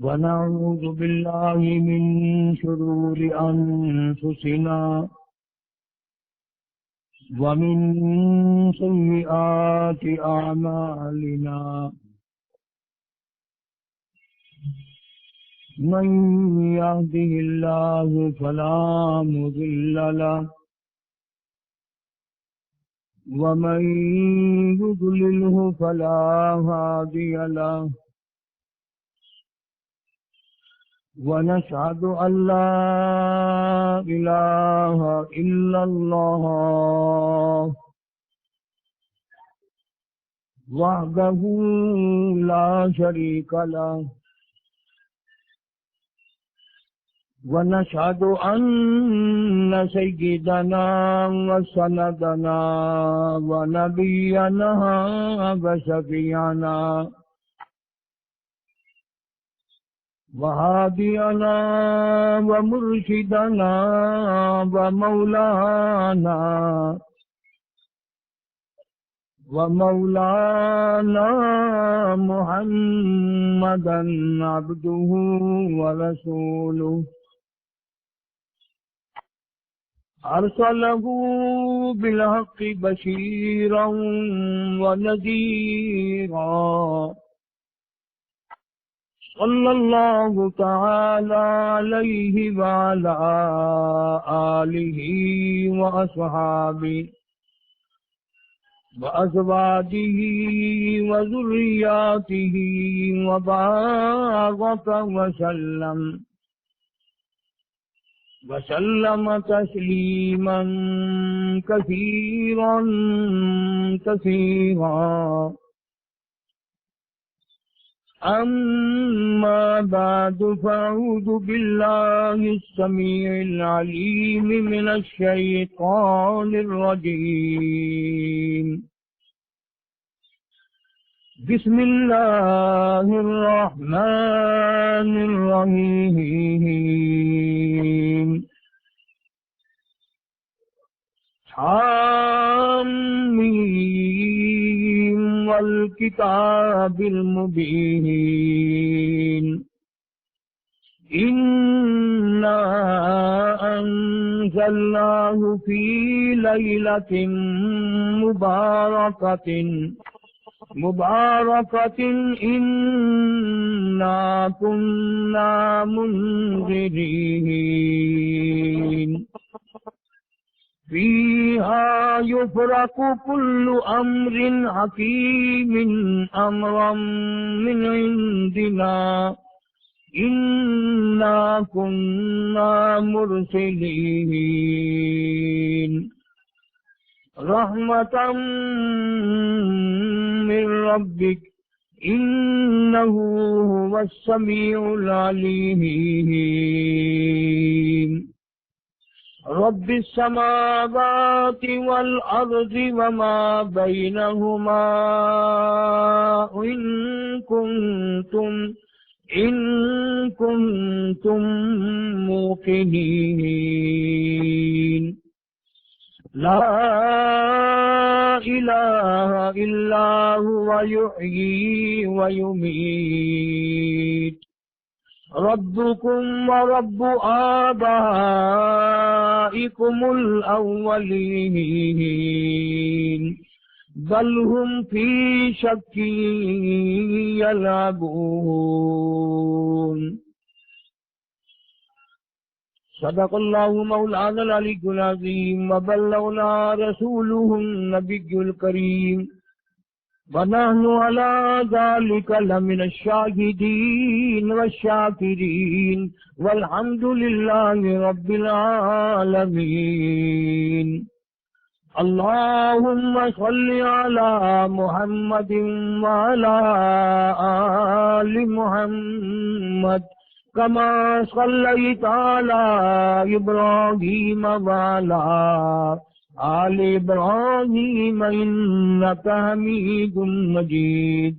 ونعوذ بالله من شرور أنفسنا ومن سيئات أعمالنا من يهده الله فلا مضل له ومن يضلله فلا هادي له ونشهد أن لا إله إلا الله وحده لا شريك له ونشهد أن سيدنا وسندنا ونبينا وشفيعنا وهادينا ومرشدنا ومولانا محمدا عبده ورسوله أرسله بالحق بشيرا ونذيرا صلى الله تعالى عليه وعلى آله وأصحابه وأزواجه وذرياته وبارك وسلم تسليما كثيرا كثيرا. أما بعد فأعوذ بالله السميع العليم من الشيطان الرجيم. بسم الله الرحمن الرحيم. حامين والكتاب المبين إنا أنزلناه في ليلة مباركة إنا كنا منذرين فيها يفرق كل أمر حكيم أمرا من عندنا إنا كنا مرسلين رحمة من ربك إنه هو السميع العليم. رب السماوات والأرض وما بينهما إن كنتم موقنين. لا إله إلا هو يحيي ويميت. ربكم ورب آبائكم الأولين بل هم في شك يلعبون. صدق الله مولانا العلي العظيم وبلغنا رسوله النبي الكريم ونحن على ذلك لمن الشاهدين والشاكرين والحمد لله رب العالمين. اللهم صل على محمد وعلى آل محمد كما صليت على إبراهيم وعلى آل إبراهيم إنك حميد مجيد.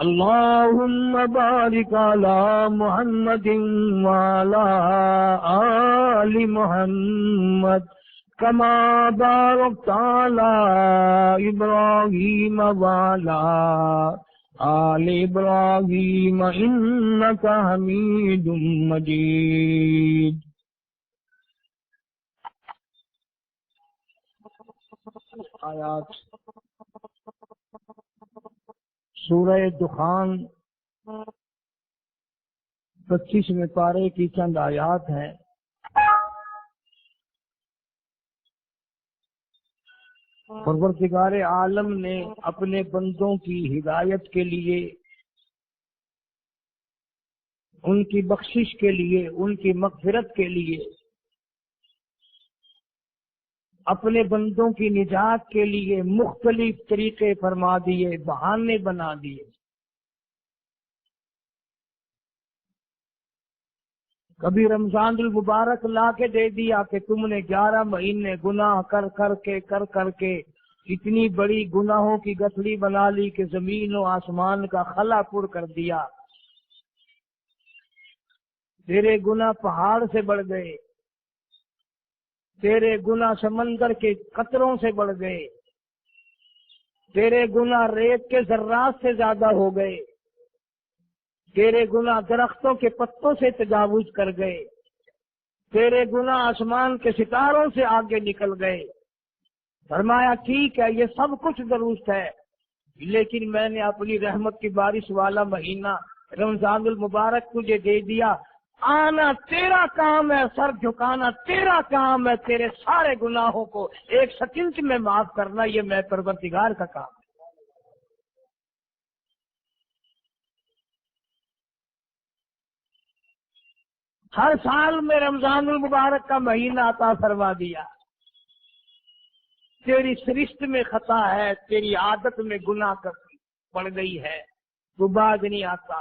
اللهم بارك على محمد وعلى آل محمد كما باركت على إبراهيم وعلى آل إبراهيم إنك حميد مجيد. آیات سورہ دخان 25ویں پارے کی چند آیات ہیں. پروردگار عالم نے اپنے بندوں کی ہدایت کے لیے، ان کی بخشش کے لیے، ان کی مغفرت کے لیے، اپنے بندوں کی نجات کے لیے مختلف طریقے فرما دیے، بہانے بنا دیے. کبھی رمضان المبارک لا کے دے دیا کہ تم نے 11 مہینے گناہ کر کر کے اتنی بڑی گناہوں کی گٹھڑی بنا لی کہ زمین و آسمان کا خلا پر کر دیا. تیرے گناہ پہاڑ سے بڑھ گئے، تیرے گناہ سمندر کے قطروں سے بڑھ گئے، تیرے گناہ ریت کے ذرات سے زیادہ ہو گئے، تیرے گناہ درختوں کے پتوں سے تجاوز کر گئے، تیرے گناہ آسمان کے ستاروں سے آگے نکل گئے. فرمایا ٹھیک ہے یہ سب کچھ درست ہے، لیکن میں نے اپنی رحمت کی بارش والا مہینہ رمضان المبارک تجھے دے دیا. آنا تیرا کام ہے، سر جھکانا تیرا کام ہے، تیرے سارے گناہوں کو 1 سیکنڈ میں معاف کرنا یہ میں پروردگار کا کام ہے. ہر سال میں رمضان المبارک کا مہینہ عطا فرما دیا. تیری سرشت میں خطا ہے، تیری عادت میں گناہ پڑ گئی ہے، تو باز نہیں آتا.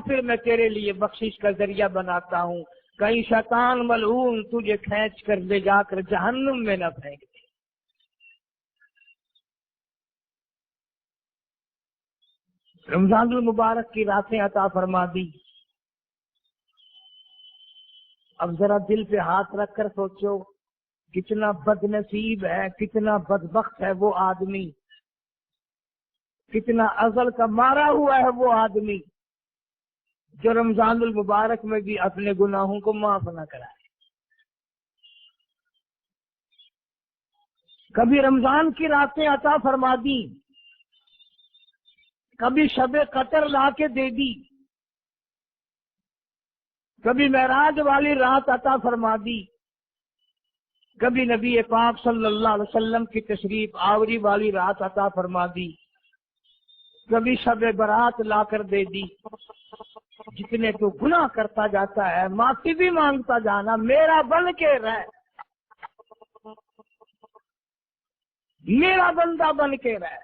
پھر میں تیرے لیے بخشش کا ذریعہ بناتا ہوں. کہیں شیطان ملعون تجھے کھینچ کر لے جا کر جہنم میں نہ پھینک دے. رمضان المبارک کی راتیں عطا فرما دی. اب ذرا دل پہ ہاتھ رکھ کر سوچو کتنا بد نصیب ہے، کتنا بدبخت ہے وہ آدمی، کتنا ازل کا مارا ہوا ہے وہ آدمی جو رمضان المبارک میں بھی اپنے گناہوں کو معاف نہ کرائے. کبھی رمضان کی راتیں عطا فرما دی، کبھی شب قدر لا کے دے دی، کبھی معراج والی رات عطا فرما دی، کبھی نبی پاک صلی اللہ علیہ وسلم کی تشریف آوری والی رات عطا فرما دی، کبھی شب برات لا کر دے دی. جتنے تو گناہ کرتا جاتا ہے معافی بھی مانگتا جانا، میرا بن کے رہ، میرا بندہ بن کے رہ.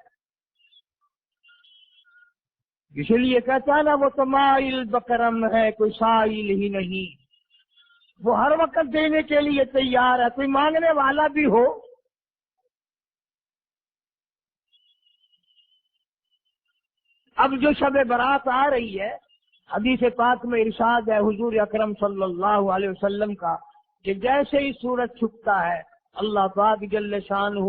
اسی لیے کہتا ہے نا وہ تمائل بکرم ہے کوئی سائل ہی نہیں. وہ ہر وقت دینے کے لیے تیار ہے، کوئی مانگنے والا بھی ہو. اب جو شب برات آ رہی ہے، حدیث پاک میں ارشاد ہے حضور اکرم صلی اللہ علیہ وسلم کا کہ جیسے ہی سورج چھپتا ہے اللہ پاک جل شانہ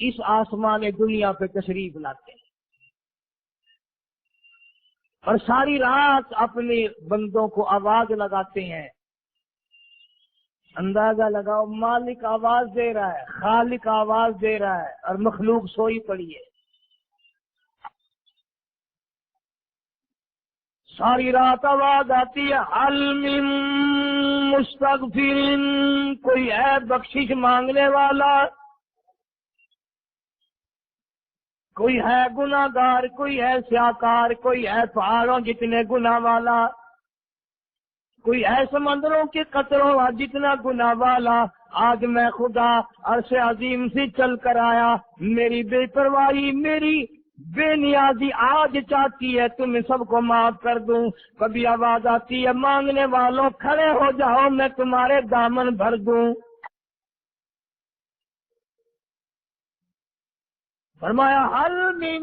اس آسمان دنیا پہ تشریف لاتے ہیں اور ساری رات اپنے بندوں کو آواز لگاتے ہیں. اندازہ لگاؤ مالک آواز دے رہا ہے، خالق آواز دے رہا ہے اور مخلوق سوئی پڑی ہے. ساری رات آواز آتی ہے حل من مستغفر، کوئی ہے بخشش مانگنے والا، کوئی ہے گناہ گار، کوئی ہے سیاکار، کوئی ہے پہاڑوں جتنے گناہ والا، کوئی ہے سمندروں کے قطروں جتنا گناہ والا. آج میں خدا عرش عظیم سے چل کر آیا، میری بے پرواہی، میری بے نیازی آج چاہتی ہے تمہیں سب کو معاف کر دوں. کبھی آواز آتی ہے مانگنے والوں کھڑے ہو جاؤ میں تمہارے دامن بھر دوں. فرمایا حل من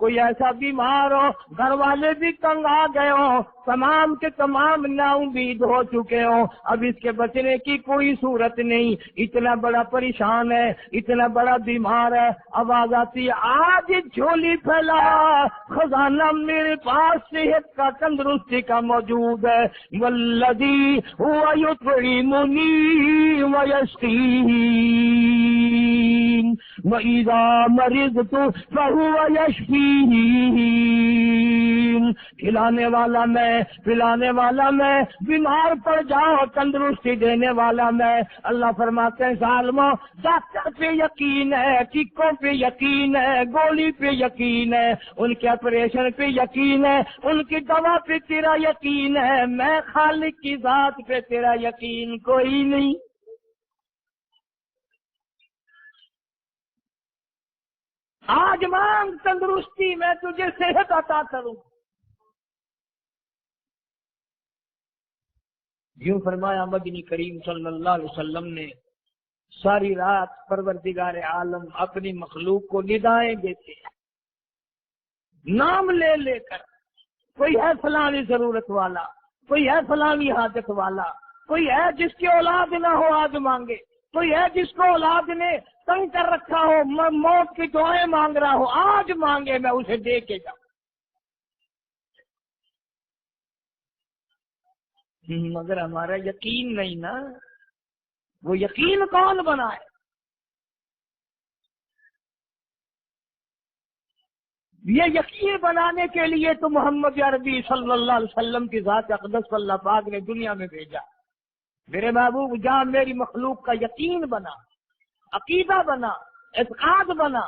کوئی ایسا بیمار ہو گھر والے بھی تنگ آ گئے ہوں، تمام کے تمام نا امید ہو چکے ہوں، اب اس کے بچنے کی کوئی صورت نہیں، اتنا بڑا پریشان ہے، اتنا بڑا بیمار ہے، آواز آتی ہے آج جھولی پھیلا، خزانہ میرے پاس صحت کا تندرستی کا موجود ہے، والذی هو یطعمنی ویسقین وَإِذَا مَرِضْتُ فَهُوَ يَشْفِينِ، کھلانے والا میں، پلانے والا میں، بیمار پڑ جاؤ تندرستی دینے والا میں۔ اللہ فرماتے ہیں ظالموں، ڈاکٹر پہ یقین ہے، ٹیکوں پہ یقین ہے، گولی پہ یقین ہے، ان کے آپریشن پہ یقین ہے، ان کی دوا پہ تیرا یقین ہے، میں خالق کی ذات پہ تیرا یقین کوئی نہیں۔ آج مانگ تندرستی، میں تجھے صحت عطا کروں۔ یوں فرمایا مدنی کریم صلی اللہ علیہ وسلم نے۔ ساری رات پروردگار عالم اپنی مخلوق کو ندائیں دیتے ہیں، نام لے لے کر، کوئی ہے فلانی ضرورت والا، کوئی ہے فلانی حاجت والا، کوئی ہے جس کی اولاد نہ ہو آج مانگے، کوئی ہے جس کو اولاد نے تنگ کر رکھا ہو، موت کی دعائیں مانگ رہا ہو، آج مانگے میں اسے دے کے جاؤں۔ مگر ہمارا یقین نہیں نا، وہ یقین کون بنائے؟ یہ یقین بنانے کے لیے تو محمد عربی صلی اللہ علیہ وسلم کی ذات اقدس کو اللہ پاک نے دنیا میں بھیجا۔ میرے محبوب جہاں میری مخلوق کا یقین بنا، عقیدہ بنا، اعتقاد بنا۔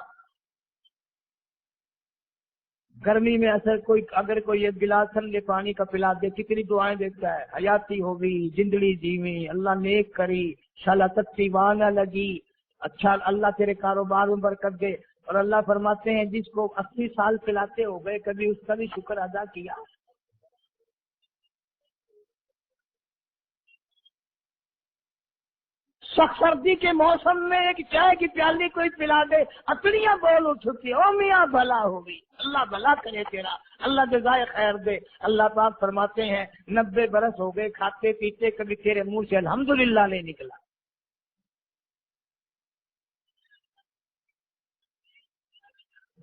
گرمی میں اگر کوئی ایک گلاس ٹھنڈے پانی کا پلا دے، کتنی دعائیں دیتا ہے، حیاتی ہوگی، زندگی جیویں، اللہ نیک کری، شالا تتی وانا لگی، اچھا اللہ تیرے کاروبار میں برکت دے۔ اور اللہ فرماتے ہیں جس کو 80 سال پلاتے ہو گئے، کبھی اس کا بھی شکر ادا کیا؟ سخت سردی کے موسم میں ایک چائے کی پیالی کوئی پلا دے، اپنیاں بول اٹھتی، او میاں بھلا ہوگی، اللہ بھلا کرے تیرا، اللہ جزائے خیر دے۔ اللہ پاک فرماتے ہیں 90 برس ہو گئے کھاتے پیتے، کبھی تیرے منہ سے الحمدللہ نہیں نکلا۔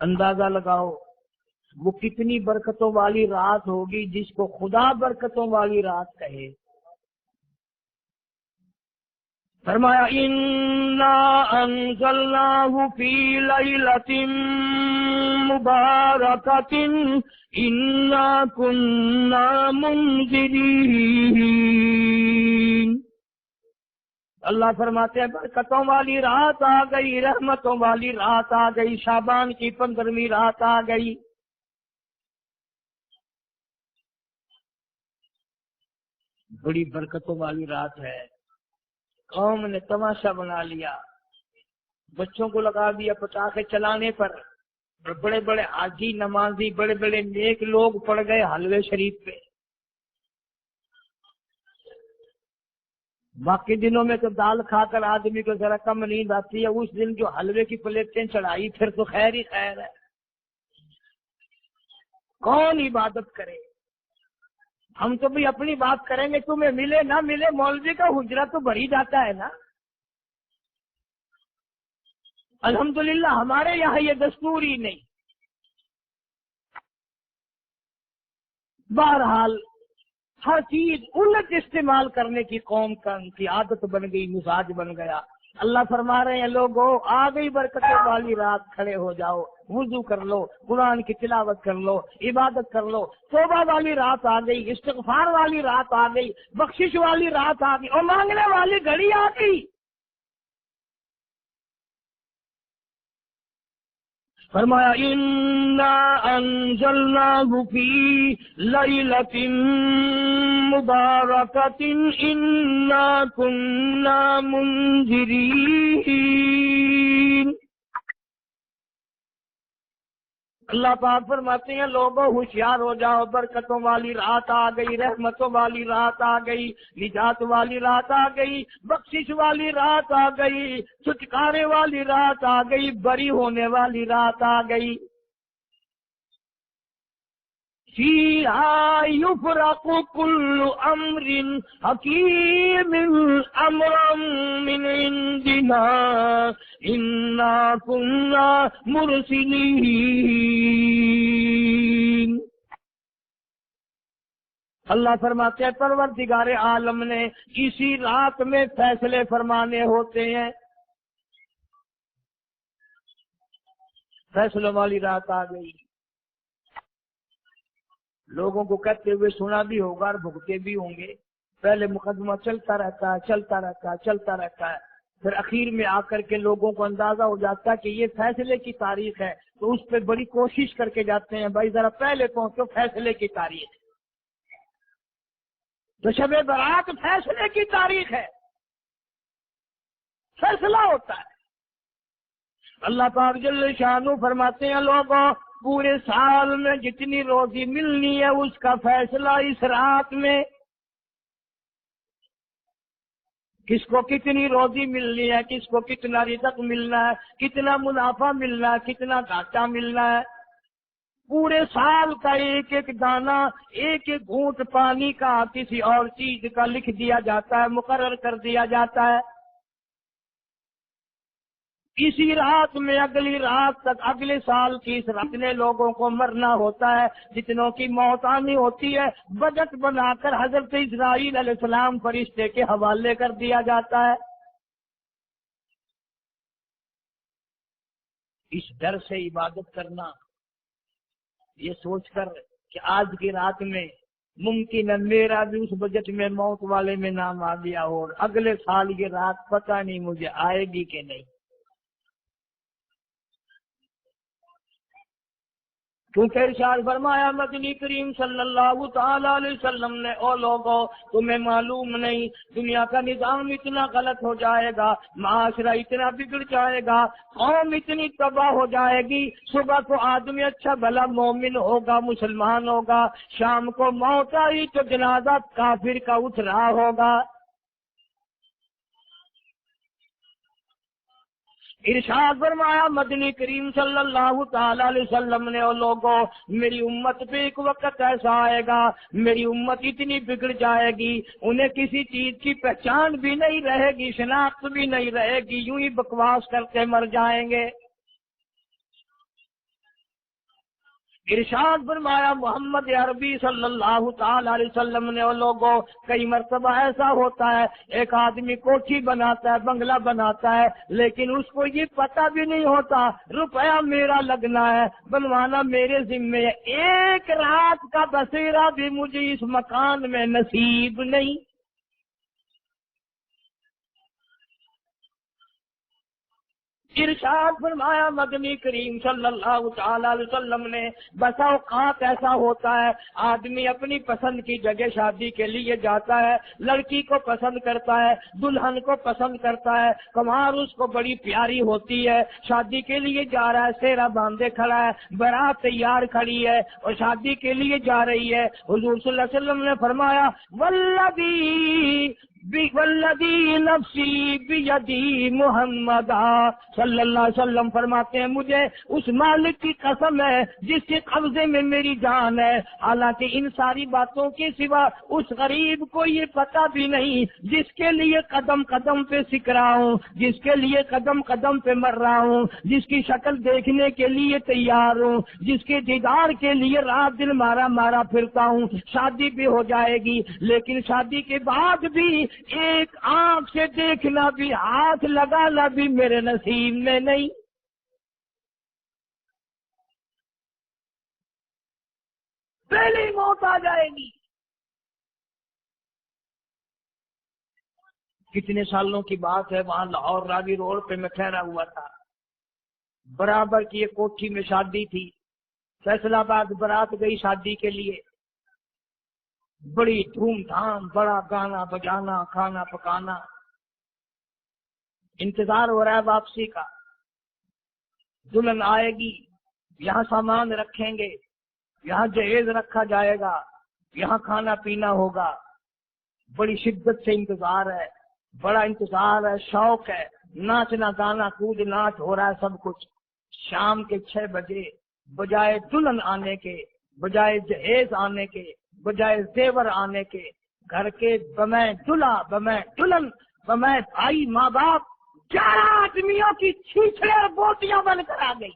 اندازہ لگاؤ وہ کتنی برکتوں والی رات ہوگی جس کو خدا برکتوں والی رات کہے۔ فرمایا انا انزلناہ فی لیلۃ مبارکۃ انا کننا منذرین۔ اللہ فرماتے ہیں برکتوں والی رات آ گئی، رحمتوں والی رات آ گئی، شعبان کی 15ویں رات آ گئی۔ بڑی برکتوں والی رات ہے۔ قوم نے تماشا بنا لیا، بچوں کو لگا دیا پٹاخے چلانے پر، اور بڑے بڑے حاجی نمازی بڑے بڑے نیک لوگ پڑ گئے حلوے شریف پہ۔ باقی دنوں میں تو دال کھا کر آدمی کو ذرا کم نیند آتی ہے، اس دن جو حلوے کی پلیٹیں چڑھائی پھر تو خیر ہی خیر ہے۔ کون عبادت کرے؟ ہم تو بھی اپنی بات کریں گے، تمہیں ملے نہ ملے مولوی کا حجرہ تو بھر ہی جاتا ہے نا۔ الحمدللہ ہمارے یہاں یہ دستور ہی نہیں۔ بہرحال ہر چیز الٹ استعمال کرنے کی قوم کی عادت بن گئی، مزاج بن گیا۔ اللہ فرما رہے ہیں لوگوں آ گئی برکتوں والی رات، کھڑے ہو جاؤ، وضو کر لو، قرآن کی تلاوت کر لو، عبادت کر لو۔ توبہ والی رات آ گئی، استغفار والی رات آ گئی، بخشش والی رات آ گئی، اور مانگنے والی گھڑی آ گئی۔ فرمایا انا انزلناہ فی لیلۃ مبارکۃ انا کننا منذرین۔ اللہ پاک فرماتے ہیں لوگوں ہوشیار ہو جاؤ، برکتوں والی رات آ گئی، رحمتوں والی رات آ گئی، نجات والی رات آ گئی، بخشش والی رات آ گئی، چھٹکارے والی رات آ گئی، بری ہونے والی رات آ گئی۔ فیہا یفرق کل امر حکیم امرا من عندنا انا کنا مرسلین۔ اللہ فرماتے ہیں پروردگار عالم نے اسی رات میں فیصلے فرمانے ہوتے ہیں۔ فیصلوں والی رات آ گئی، لوگوں کو کہتے ہوئے سنا بھی ہوگا اور بھگتے بھی ہوں گے۔ پہلے مقدمہ چلتا رہتا ہے، چلتا رہتا ہے، چلتا رہتا ہے، پھر اخیر میں آ کر کے لوگوں کو اندازہ ہو جاتا ہے کہ یہ فیصلے کی تاریخ ہے، تو اس پہ بڑی کوشش کر کے جاتے ہیں، بھائی ذرا پہلے پہنچو، فیصلے کی تاریخ۔ تو شب برات فیصلے کی تاریخ ہے، فیصلہ ہوتا ہے۔ اللہ پاک جل شانہ فرماتے ہیں لوگوں پورے سال میں جتنی روزی ملنی ہے اس کا فیصلہ اس رات میں، کس کو کتنی روزی ملنی ہے، کس کو کتنا رزق ملنا ہے، کتنا منافع ملنا ہے، کتنا گھاٹا ملنا ہے۔ پورے سال کا ایک ایک دانہ، ایک ایک گھونٹ پانی کا، کسی اور چیز کا لکھ دیا جاتا ہے، مقرر کر دیا جاتا ہے۔ اسی رات میں اگلی رات تک، اگلے سال کی اس رات میں لوگوں کو مرنا ہوتا ہے، جتنوں کی موت آنی ہوتی ہے بجٹ بنا کر حضرت اسرائیل علیہ السلام فرشتے کے حوالے کر دیا جاتا ہے۔ اس ڈر سے عبادت کرنا، یہ سوچ کر کہ آج کی رات میں ممکن ہے میرا بھی اس بجٹ میں موت والے میں نام آ گیا ہو، اگلے سال یہ رات پتہ نہیں مجھے آئے گی کہ نہیں۔ کیونکہ ارشاد فرمایا مدنی کریم صلی اللہ تعالی علیہ وسلم نے، او لوگوں تمہیں معلوم نہیں دنیا کا نظام اتنا غلط ہو جائے گا، معاشرہ اتنا بگڑ جائے گا، قوم اتنی تباہ ہو جائے گی، صبح کو آدمی اچھا بھلا مومن ہوگا، مسلمان ہوگا، شام کو موت آئی تو جنازہ کافر کا اٹھ رہا ہوگا۔ ارشاد فرمایا مدنی کریم صلی اللہ تعالی علیہ وسلم نے، او لوگوں میری امت پہ ایک وقت ایسا آئے گا، میری امت اتنی بگڑ جائے گی، انہیں کسی چیز کی پہچان بھی نہیں رہے گی، شناخت بھی نہیں رہے گی، یوں ہی بکواس کرتے مر جائیں گے۔ ارشاد فرمایا محمد عربی صلی اللہ تعالی علیہ وسلم نے، اور لوگوں کئی مرتبہ ایسا ہوتا ہے ایک آدمی کوٹھی بناتا ہے، بنگلہ بناتا ہے، لیکن اس کو یہ پتہ بھی نہیں ہوتا روپیہ میرا لگنا ہے، بنوانا میرے ذمے ہے، ایک رات کا بسیرا بھی مجھے اس مکان میں نصیب نہیں۔ ارشاد فرمایا مدنی کریم صلی اللہ تعالی علیہ وسلم نے، بسا اوقات ایسا ہوتا ہے آدمی اپنی پسند کی جگہ شادی کے لیے جاتا ہے، لڑکی کو پسند کرتا ہے، دلہن کو پسند کرتا ہے، کمار اس کو بڑی پیاری ہوتی ہے، شادی کے لیے جا رہا ہے، سہرا باندھے کھڑا ہے، بارات تیار کھڑی ہے اور شادی کے لیے جا رہی ہے۔ حضور صلی اللہ علیہ وسلم نے فرمایا والذی نفسی بیدی محمد صلی اللہ علیہ وسلم فرماتے ہیں مجھے اس مالک کی قسم ہے جس کے قبضے میں میری جان ہے، حالانکہ ان ساری باتوں کے سوا اس غریب کو یہ پتہ بھی نہیں جس کے لیے قدم قدم پہ سیکھ رہا ہوں، جس کے لیے قدم قدم پہ مر رہا ہوں، جس کی شکل دیکھنے کے لیے تیار ہوں، جس کے دیدار کے لیے رات دن مارا مارا پھرتا ہوں۔ شادی بھی ہو جائے گی لیکن شادی کے بعد بھی ایک آنکھ سے دیکھنا بھی، ہاتھ لگانا بھی میرے نصیب میں نہیں۔ پہلے ہی موت آ جائے گی۔ کتنے سالوں کی بات ہے، وہاں لاہور راوی روڈ پہ میں ٹھہرا ہوا تھا، برابر کی ایک کوٹھی میں شادی تھی، فیصلہ آباد برات گئی شادی کے لیے، بڑی دھوم دھام، بڑا گانا بجانا، کھانا پکانا، انتظار ہو رہا ہے واپسی کا، دلہن آئے گی، یہاں سامان رکھیں گے، یہاں جہیز رکھا جائے گا، یہاں کھانا پینا ہوگا، بڑی شدت سے انتظار ہے، بڑا انتظار ہے، شوق ہے، ناچنا گانا کود ناچ ہو رہا ہے سب کچھ۔ شام کے 6 بجے بجائے دلہن آنے کے بجائے جہیز آنے کے، بجائے زیور آنے کے، گھر کے بمیں دلہا، بمیں دلہن، بمیں بھائی ماں باپ 11 آدمیوں کی چھیچڑے اور بوٹیاں بن کر آ گئی۔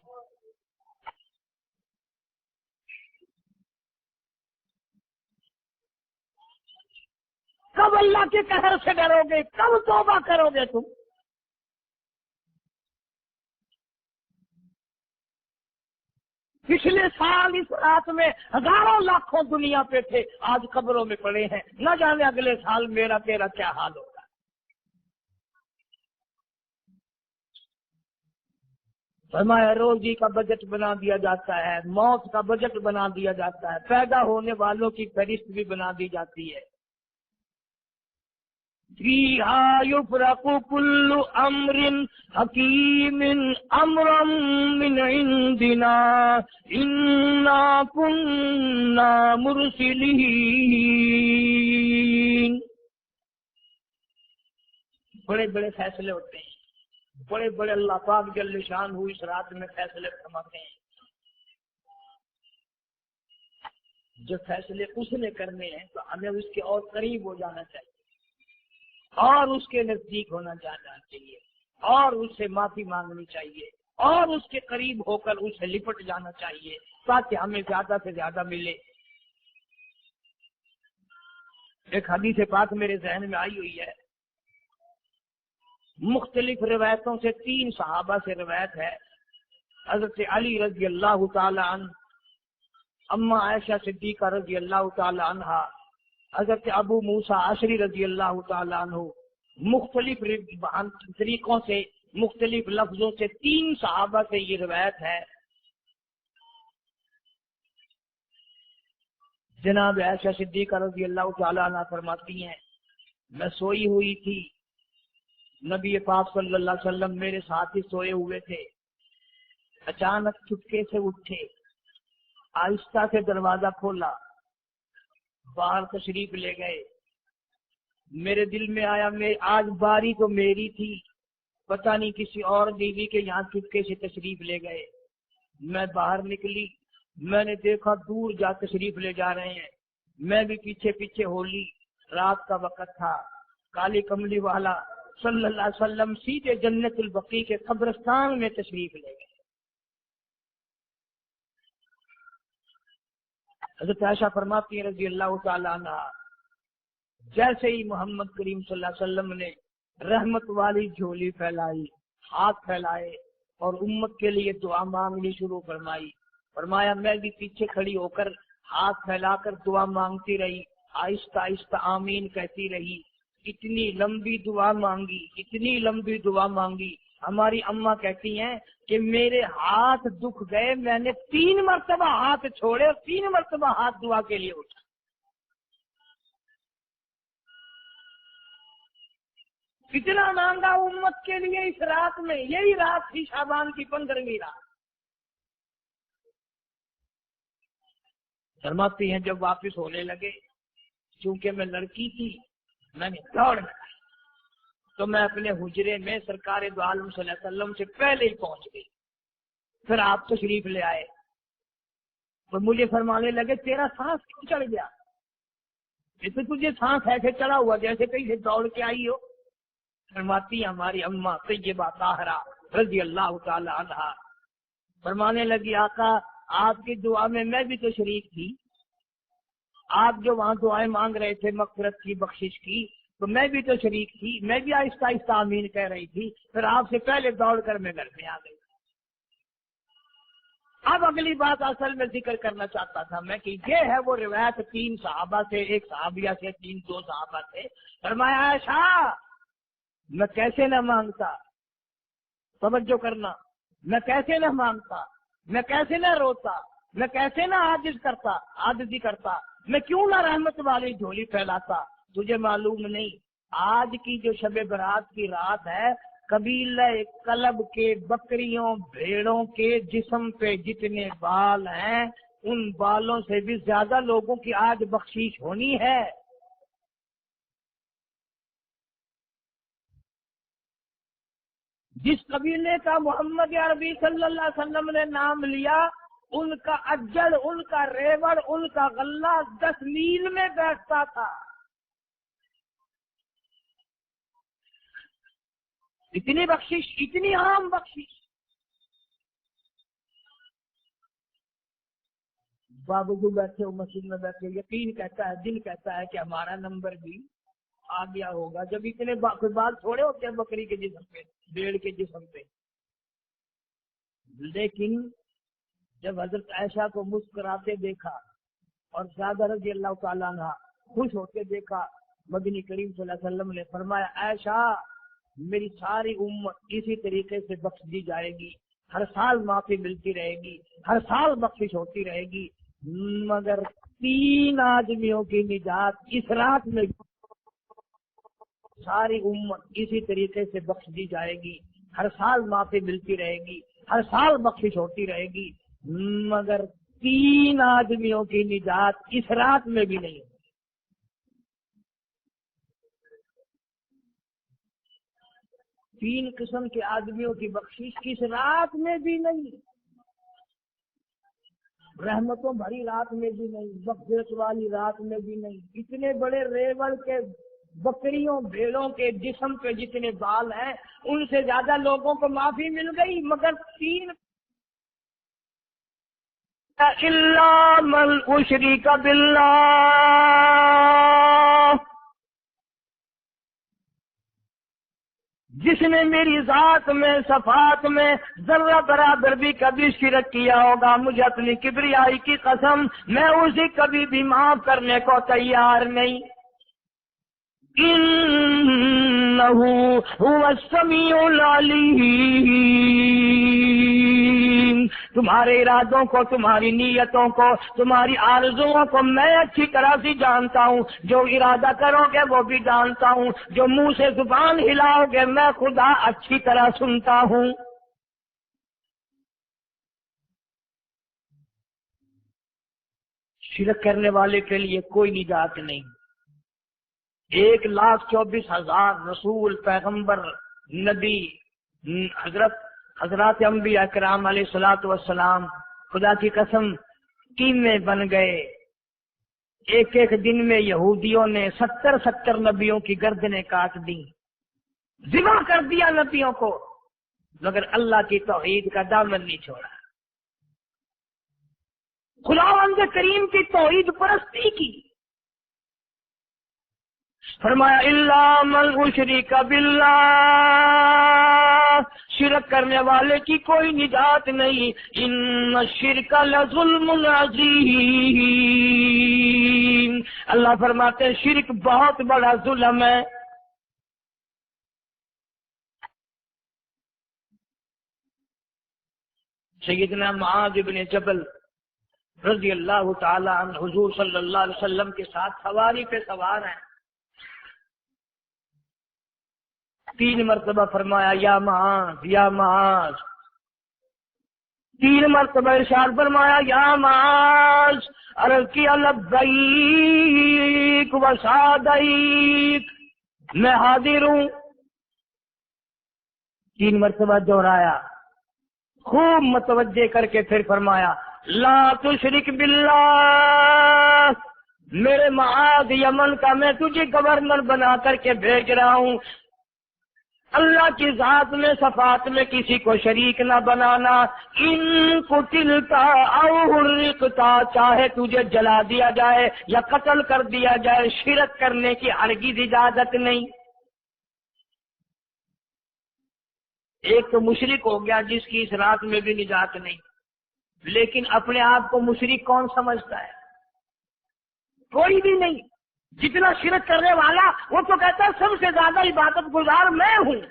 کب اللہ کے قہر سے ڈرو گے؟ کب توبہ کرو گے تم؟ پچھلے سال اس رات میں ہزاروں لاکھوں دنیا پہ تھے، آج قبروں میں پڑے ہیں، نہ جانے اگلے سال میرا تیرا کیا حال ہوگا۔ فرمایا روزی کا بجٹ بنا دیا جاتا ہے، موت کا بجٹ بنا دیا جاتا ہے، پیدا ہونے والوں کی فہرست بھی بنا دی جاتی ہے۔ فیہا یفرق کل امر حکیم امرا من عندنا انا کننا مرسلین۔ بڑے بڑے فیصلے ہوتے ہیں، بڑے بڑے اللہ پاک جل شان ہوئی اس رات میں فیصلے فرماتے ہیں۔ جو فیصلے اس نے کرنے ہیں تو ہمیں اس کے اور قریب ہو جانا چاہیے، اور اس کے نزدیک ہونا جانا چاہیے، اور اس سے معافی مانگنی چاہیے، اور اس کے قریب ہو کر اسے لپٹ جانا چاہیے تاکہ ہمیں زیادہ سے زیادہ ملے۔ ایک حدیث پاک میرے ذہن میں آئی ہوئی ہے، مختلف روایتوں سے 3 صحابہ سے روایت ہے، حضرت علی رضی اللہ تعالی عنہ، اما عائشہ صدیقہ رضی اللہ تعالی عنہا، حضرت ابو موسیٰ اشعری رضی اللہ تعالی عنہ، مختلف طریقوں سے، مختلف لفظوں سے 3 صحابہ سے یہ روایت ہے۔ جناب عائشہ صدیقہ رضی اللہ تعالی عنہ فرماتی ہیں، میں سوئی ہوئی تھی، نبی پاک صلی اللہ علیہ وسلم میرے ساتھ ہی سوئے ہوئے تھے، اچانک چپکے سے اٹھے، آہستہ سے دروازہ کھولا، باہر تشریف لے گئے۔ میرے دل میں آیا میں آج باری تو میری تھی، پتہ نہیں کسی اور بیوی کے یہاں چپکے سے تشریف لے گئے۔ میں باہر نکلی، میں نے دیکھا دور جا تشریف لے جا رہے ہیں، میں بھی پیچھے پیچھے ہو لی۔ رات کا وقت تھا، کالی کملی والا صلی اللہ علیہ وسلم سیدھے جنت البقیع کے قبرستان میں تشریف لے گئے۔ حضرت عائشہ فرماتی ہیں رضی اللہ تعالی عنہ، جیسے ہی محمد کریم صلی اللہ علیہ وسلم نے رحمت والی جھولی پھیلائی، ہاتھ پھیلائے اور امت کے لیے دعا مانگنی شروع فرمائی، فرمایا میں بھی پیچھے کھڑی ہو کر ہاتھ پھیلا کر دعا مانگتی رہی، آہستہ آہستہ آمین کہتی رہی۔ اتنی لمبی دعا مانگی، اتنی لمبی دعا مانگی، ہماری اماں کہتی ہیں کہ میرے ہاتھ دکھ گئے، میں نے 3 مرتبہ ہاتھ چھوڑے اور 3 مرتبہ ہاتھ دعا کے لیے اٹھا۔ کتنا مانگا امت کے لیے اس رات میں، یہی رات تھی شعبان کی 15ویں رات۔ فرماتی ہیں جب واپس ہونے لگے، چونکہ میں لڑکی تھی، میں نے دوڑ لگائی تو میں اپنے حجرے میں سرکار دو عالم صلی اللہ علیہ وسلم سے پہلے ہی پہنچ گئی۔ پھر آپ تشریف لے آئے تو مجھے فرمانے لگے تیرا سانس کیوں چڑھ گیا؟ تو تجھے سانس ایسے چڑھا ہوا جیسے کہیں سے دوڑ کے آئی ہو۔ فرماتی ہماری اماں طیبہ طاہرہ رضی اللہ تعالی عنہا، فرمانے لگی آقا آپ کی دعا میں میں بھی تو شریک تھی، آپ جو وہاں دعائیں مانگ رہے تھے مغفرت کی، بخشش کی، تو میں بھی تو شریک تھی، میں بھی آہستہ آہستہ آمین کہہ رہی تھی، پھر آپ سے پہلے دوڑ کر میں گھر میں آ گئی۔ اب اگلی بات اصل میں ذکر کرنا چاہتا تھا میں کہ یہ ہے وہ روایت 3 صحابہ سے، ایک صحابیہ سے، 2 صحابہ سے۔ فرمایا عائشہ میں کیسے نہ مانگتا، توجہ کرنا، میں کیسے نہ مانگتا، میں کیسے نہ روتا، میں کیسے نہ عاجزی کرتا، میں کیوں نہ رحمت والی جھولی پھیلاتا۔ تجھے معلوم نہیں آج کی جو شب برات کی رات ہے، قبیلہ کلب کے بکریوں بھیڑوں کے جسم پہ جتنے بال ہیں ان بالوں سے بھی زیادہ لوگوں کی آج بخشش ہونی ہے۔ جس قبیلے کا محمد عربی صلی اللہ علیہ وسلم نے نام لیا ان کا اجڑ، ان کا ریوڑ، ان کا غلہ 10 میل میں بیٹھتا تھا. اتنی بخشش، اتنی عام بخشش. بابو جو بیٹھے ہو مسجد میں بیٹھے، یقین کہتا ہے، دل کہتا ہے کہ ہمارا نمبر بھی آ گیا ہوگا. جب اتنے بال تھوڑے ہوتے ہیں بکری کے جسم پہ، بھیڑ کے جسم پہ. لیکن جب حضرت عائشہ کو مسکراتے دیکھا اور زیادہ رضی اللہ تعالیٰ عنہ خوش ہوتے دیکھا، مدنی کریم صلی اللہ علیہ وسلم نے فرمایا عائشہ میری ساری امت اسی طریقے سے بخش دی جائے گی، ہر سال معافی ملتی رہے گی، ہر سال بخشش ہوتی رہے گی، مگر 3 آدمیوں کی نجات اس رات میں ساری امت اسی طریقے سے بخش دی جائے گی، ہر سال معافی ملتی رہے گی، ہر سال بخشش ہوتی رہے گی، مگر 3 آدمیوں کی نجات اس رات میں بھی نہیں. 3 قسم کے آدمیوں کی بخشش اس رات میں بھی نہیں، رحمتوں بھری رات میں بھی نہیں، بخشش والی رات میں بھی نہیں. اتنے بڑے ریوڑ کے بکریوں بھیڑوں کے جسم پہ جتنے بال ہیں ان سے زیادہ لوگوں کو معافی مل گئی، مگر 3 الا من اشرک باللہ، جس نے میری ذات میں صفات میں ذرہ برابر بھی کبھی شرک کیا ہوگا، مجھے اپنی کبریائی کی قسم میں اسے کبھی بھی معاف کرنے کو تیار نہیں. انہ هو السمیع العلیم، تمہارے ارادوں کو، تمہاری نیتوں کو، تمہاری آرزوؤں کو میں اچھی طرح سے جانتا ہوں. جو ارادہ کرو گے وہ بھی جانتا ہوں، جو منہ سے زبان ہلاؤ گے میں خدا اچھی طرح سنتا ہوں. شرک کرنے والے کے لیے کوئی نجات نہیں. 1,24,000 رسول، پیغمبر، نبی، حضرات انبیاء کرام علیہ الصلوۃ والسلام خدا کی قسم ٹیمیں بن گئے. ایک ایک دن میں یہودیوں نے 70 نبیوں کی گردنیں کاٹ دی، ذبح کر دیا نبیوں کو، مگر اللہ کی توحید کا دامن نہیں چھوڑا. خداوند کریم کی توحید پرستی کی. فرمایا الا من اشرک باللہ، شرک کرنے والے کی کوئی نجات نہیں. ان الشرک لظلم عظیم، اللہ فرماتے ہیں شرک بہت بڑا ظلم ہے. سیدنا معاذ بن جبل رضی اللہ تعالی عنہ حضور صلی اللہ علیہ وسلم کے ساتھ سواری پہ سوار ہیں. 3 مرتبہ فرمایا یا معاذ یا معاذ، 3 مرتبہ ارشاد فرمایا یا معاذ، عرض کیا لبیک و سعدیک، میں حاضر ہوں. 3 مرتبہ دہرایا، خوب متوجہ کر کے پھر فرمایا لا تشرک باللہ، میرے معاذ یمن کا میں تجھے گورنر بنا کر کے بھیج رہا ہوں، اللہ کی ذات میں صفات میں کسی کو شریک نہ بنانا. ان قتلتا او حرقتا، چاہے تجھے جلا دیا جائے یا قتل کر دیا جائے، شرک کرنے کی ہرگز اجازت نہیں. ایک تو مشرک ہو گیا جس کی اس رات میں بھی نجات نہیں، لیکن اپنے آپ کو مشرک کون سمجھتا ہے؟ کوئی بھی نہیں. جتنا شرک کرنے والا وہ تو کہتا ہے سب سے زیادہ عبادت گزار میں ہوں.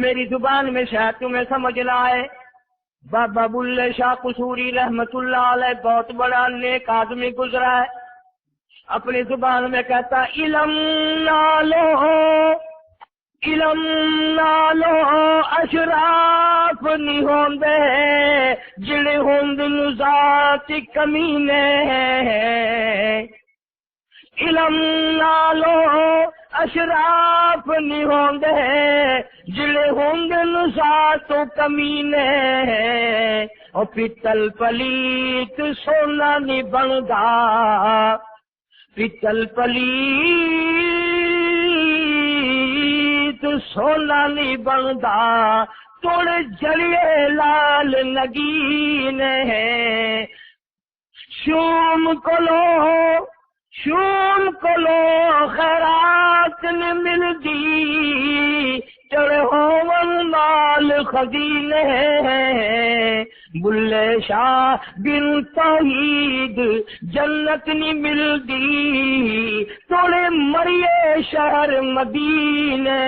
میری زبان میں شاید تمہیں سمجھ نہ آئے، بابا بلے شاہ قصوری رحمت اللہ علیہ بہت بڑا نیک آدمی گزرا ہے، اپنی زبان میں کہتا علم نالو اشراف نہیں ہوندے جڑے ہوندے ذات کمینے، علم نالو اشراف نہیں ہوں گے جڑے ہوں گے نسا تو کمینے اور پیتل پلیت سونا نہیں بندا پیتل پلیت سونا نہیں بندا توڑ جڑیے لال نگین ہے شوم کلو خیرات نے ملدی چڑے ہون مال خزینے بلے شاہ بن توحید جنت نہیں ملدی توڑے مریے شہر مدینے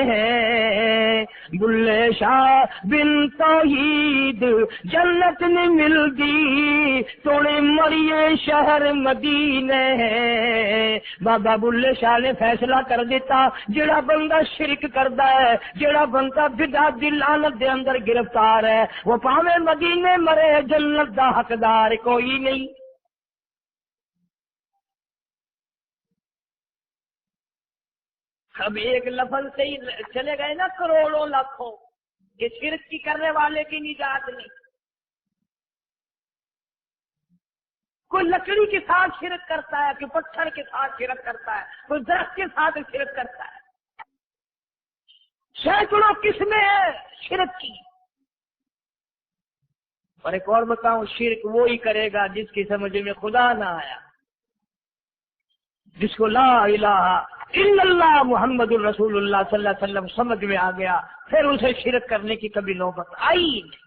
بلے شاہ بن توحید جنت نہیں ملدی توڑے مریے شہر مدینے بابا بلے شاہ نے فیصلہ کر دیتا جڑا بندہ شرک کردا ہے جڑا بندہ بدعت دی لعنت دے اندر گرفتار ہے وہ پاویں مدینے مرے جنت دا حقدار کوئی نہیں. اب ایک لفظ سے ہی چلے گئے نا کروڑوں لاکھوں کہ شرک کی کرنے والے کی نجات نہیں. کوئی لکڑی کے ساتھ شرک کرتا ہے کوئی پتھر کے ساتھ شرک کرتا ہے کوئی درخت کے ساتھ شرک کرتا ہے. سینکڑوں قسمیں ہیں شرک کی. اور ایک اور بتاؤں شرک وہی کرے گا جس کی سمجھ میں خدا نہ آیا جس کو لا الہ الا اللہ محمد الرسول اللہ صلی اللہ علیہ وسلم سمجھ میں آ گیا پھر اسے شرک کرنے کی کبھی نوبت آئی نہیں.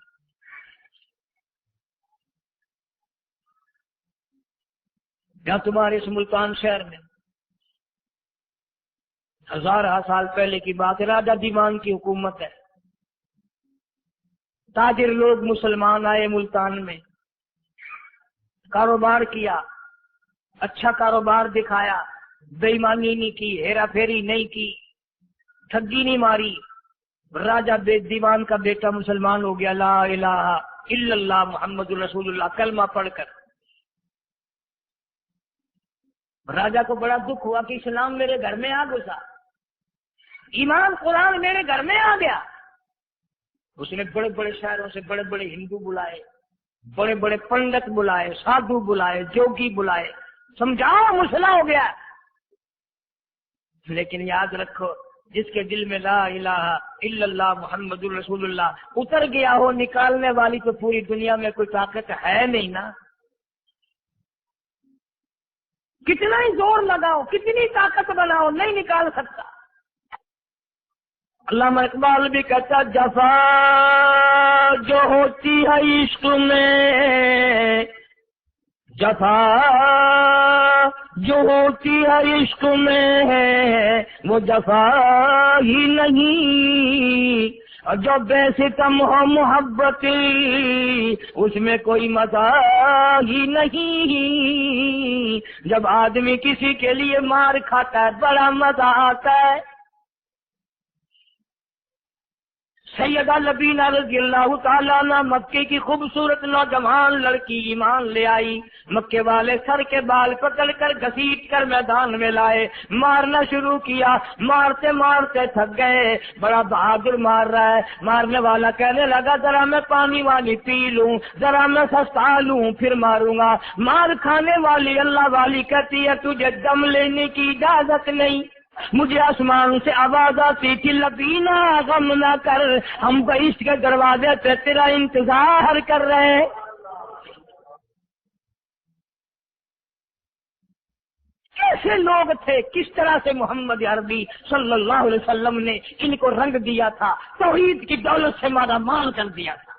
یا تمہارے اس ملتان شہر میں ہزارہ سال پہلے کی بات ہے راجہ دیوان کی حکومت ہے. تاجر لوگ مسلمان آئے ملتان میں کاروبار کیا اچھا کاروبار دکھایا بے ایمانی نہیں کی ہیرا پھیری نہیں کی ٹھگی نہیں ماری. راجہ دیوان کا بیٹا مسلمان ہو گیا لا الہ الا اللہ محمد رسول اللہ کلمہ پڑھ کر. راجہ کو بڑا دکھ ہوا کہ اسلام میرے گھر میں آ گھسا ایمان قرآن میرے گھر میں آ گیا. اس نے بڑے بڑے شہروں سے بڑے بڑے ہندو بلائے بڑے بڑے پنڈت بلائے سادھو بلائے جوگی بلائے سمجھاؤ مسئلہ ہو گیا. لیکن یاد رکھو جس کے دل میں لا الہ الا اللہ محمد رسول اللہ اتر گیا ہو نکالنے والی تو پوری دنیا میں کوئی طاقت ہے نہیں نا. کتنا ہی زور لگاؤ کتنی طاقت بناؤ نہیں نکال سکتا. علامہ اقبال بھی کہتا جفا جو ہوتی ہے عشق میں جفا جو ہوتی ہے عشق میں وہ جفا ہی نہیں اور جو بے ستم ہو محبت اس میں کوئی مزہ ہی نہیں. جب آدمی کسی کے لیے مار کھاتا ہے بڑا مزہ آتا ہے. سیدہ لبینہ رضی اللہ تعالیٰ عنہ مکے کی خوبصورت نوجوان لڑکی ایمان لے آئی. مکے والے سر کے بال پکڑ کر گھسیٹ کر میدان میں لائے مارنا شروع کیا. مارتے مارتے تھک گئے بڑا بہادر مار رہا ہے. مارنے والا کہنے لگا ذرا میں پانی وانی پی لوں ذرا میں سستا لوں پھر ماروں گا. مار کھانے والی اللہ والی کہتی ہے تجھے دم لینے کی اجازت نہیں. مجھے آسمان سے آواز آتی تھی لبینہ غم نہ کر ہم بہشت کے دروازے پہ تیرا انتظار کر رہے ہیں. کیسے لوگ تھے کس طرح سے محمد عربی صلی اللہ علیہ وسلم نے ان کو رنگ دیا تھا توحید کی دولت سے مالا مال کر دیا تھا.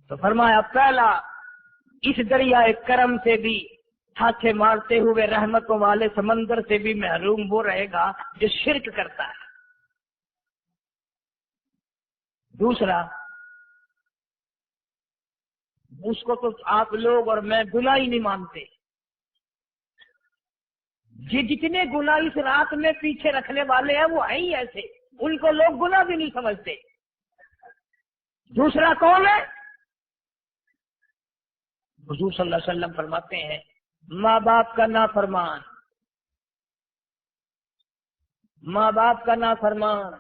تو فرمایا پہلا اس دریائے کرم سے بھی ہاتھے مارتے ہوئے رحمتوں والے سمندر سے بھی محروم وہ رہے گا جو شرک کرتا ہے. دوسرا اس کو تو آپ لوگ اور میں گناہ ہی نہیں مانتے. جتنے گناہ اس رات میں پیچھے رکھنے والے ہیں وہ ہیں ہی ایسے ان کو لوگ گناہ بھی نہیں سمجھتے. دوسرا کون ہے؟ حضور صلی اللہ علیہ وسلم فرماتے ہیں ماں باپ کا نافرمان ماں باپ کا نافرمان،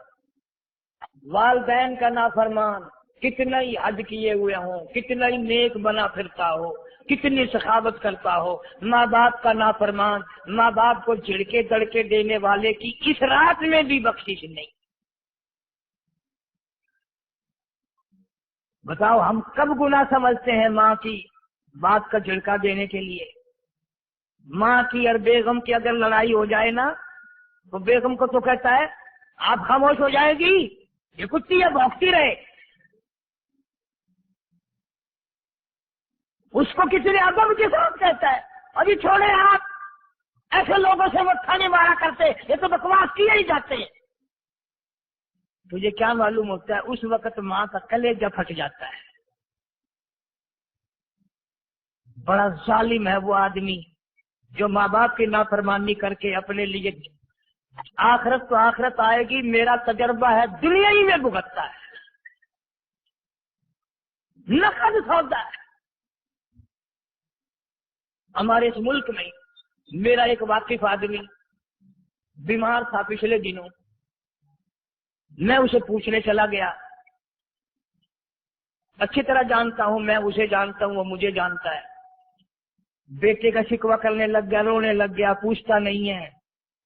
والدین کا نافرمان، کتنا ہی حج کیے ہوئے ہوں، کتنا ہی نیک بنا پھرتا ہو، کتنی سخاوت کرتا ہو، ماں باپ کا نافرمان، ماں باپ کو جھڑکے تڑکے دینے والے کی اس رات میں بھی بخشش نہیں۔ بتاؤ ہم کب گناہ سمجھتے ہیں ماں کی بات کا جھڑکا دینے کے لیے؟ ماں کی اور بیگم کی اگر لڑائی ہو جائے نا تو بیگم کو تو کہتا ہے آپ خاموش ہو جائے گی، یہ کتی ہے بھونکتی رہے۔ اس کو کسی نے ادب کے ساتھ کہتا ہے ابھی چھوڑے آپ، ایسے لوگوں سے مٹھا نہیں مارا کرتے، یہ تو بکواس کیے ہی جاتے ہیں۔ تجھے کیا معلوم ہوتا ہے اس وقت ماں کا کلیجہ پھٹ جاتا ہے۔ بڑا ظالم ہے وہ آدمی جو ماں باپ کی نافرمانی کر کے اپنے لیے آخرت تو آخرت آئے گی، میرا تجربہ ہے دنیا ہی میں بھگتتا ہے، نقد سودا ہے۔ ہمارے اس ملک میں میرا ایک واقف آدمی بیمار تھا پچھلے دنوں، میں اسے پوچھنے چلا گیا، اچھی طرح جانتا ہوں، میں اسے جانتا ہوں، وہ مجھے جانتا ہے۔ بیٹے کا شکوہ کرنے لگ گیا، رونے لگ گیا، پوچھتا نہیں ہے،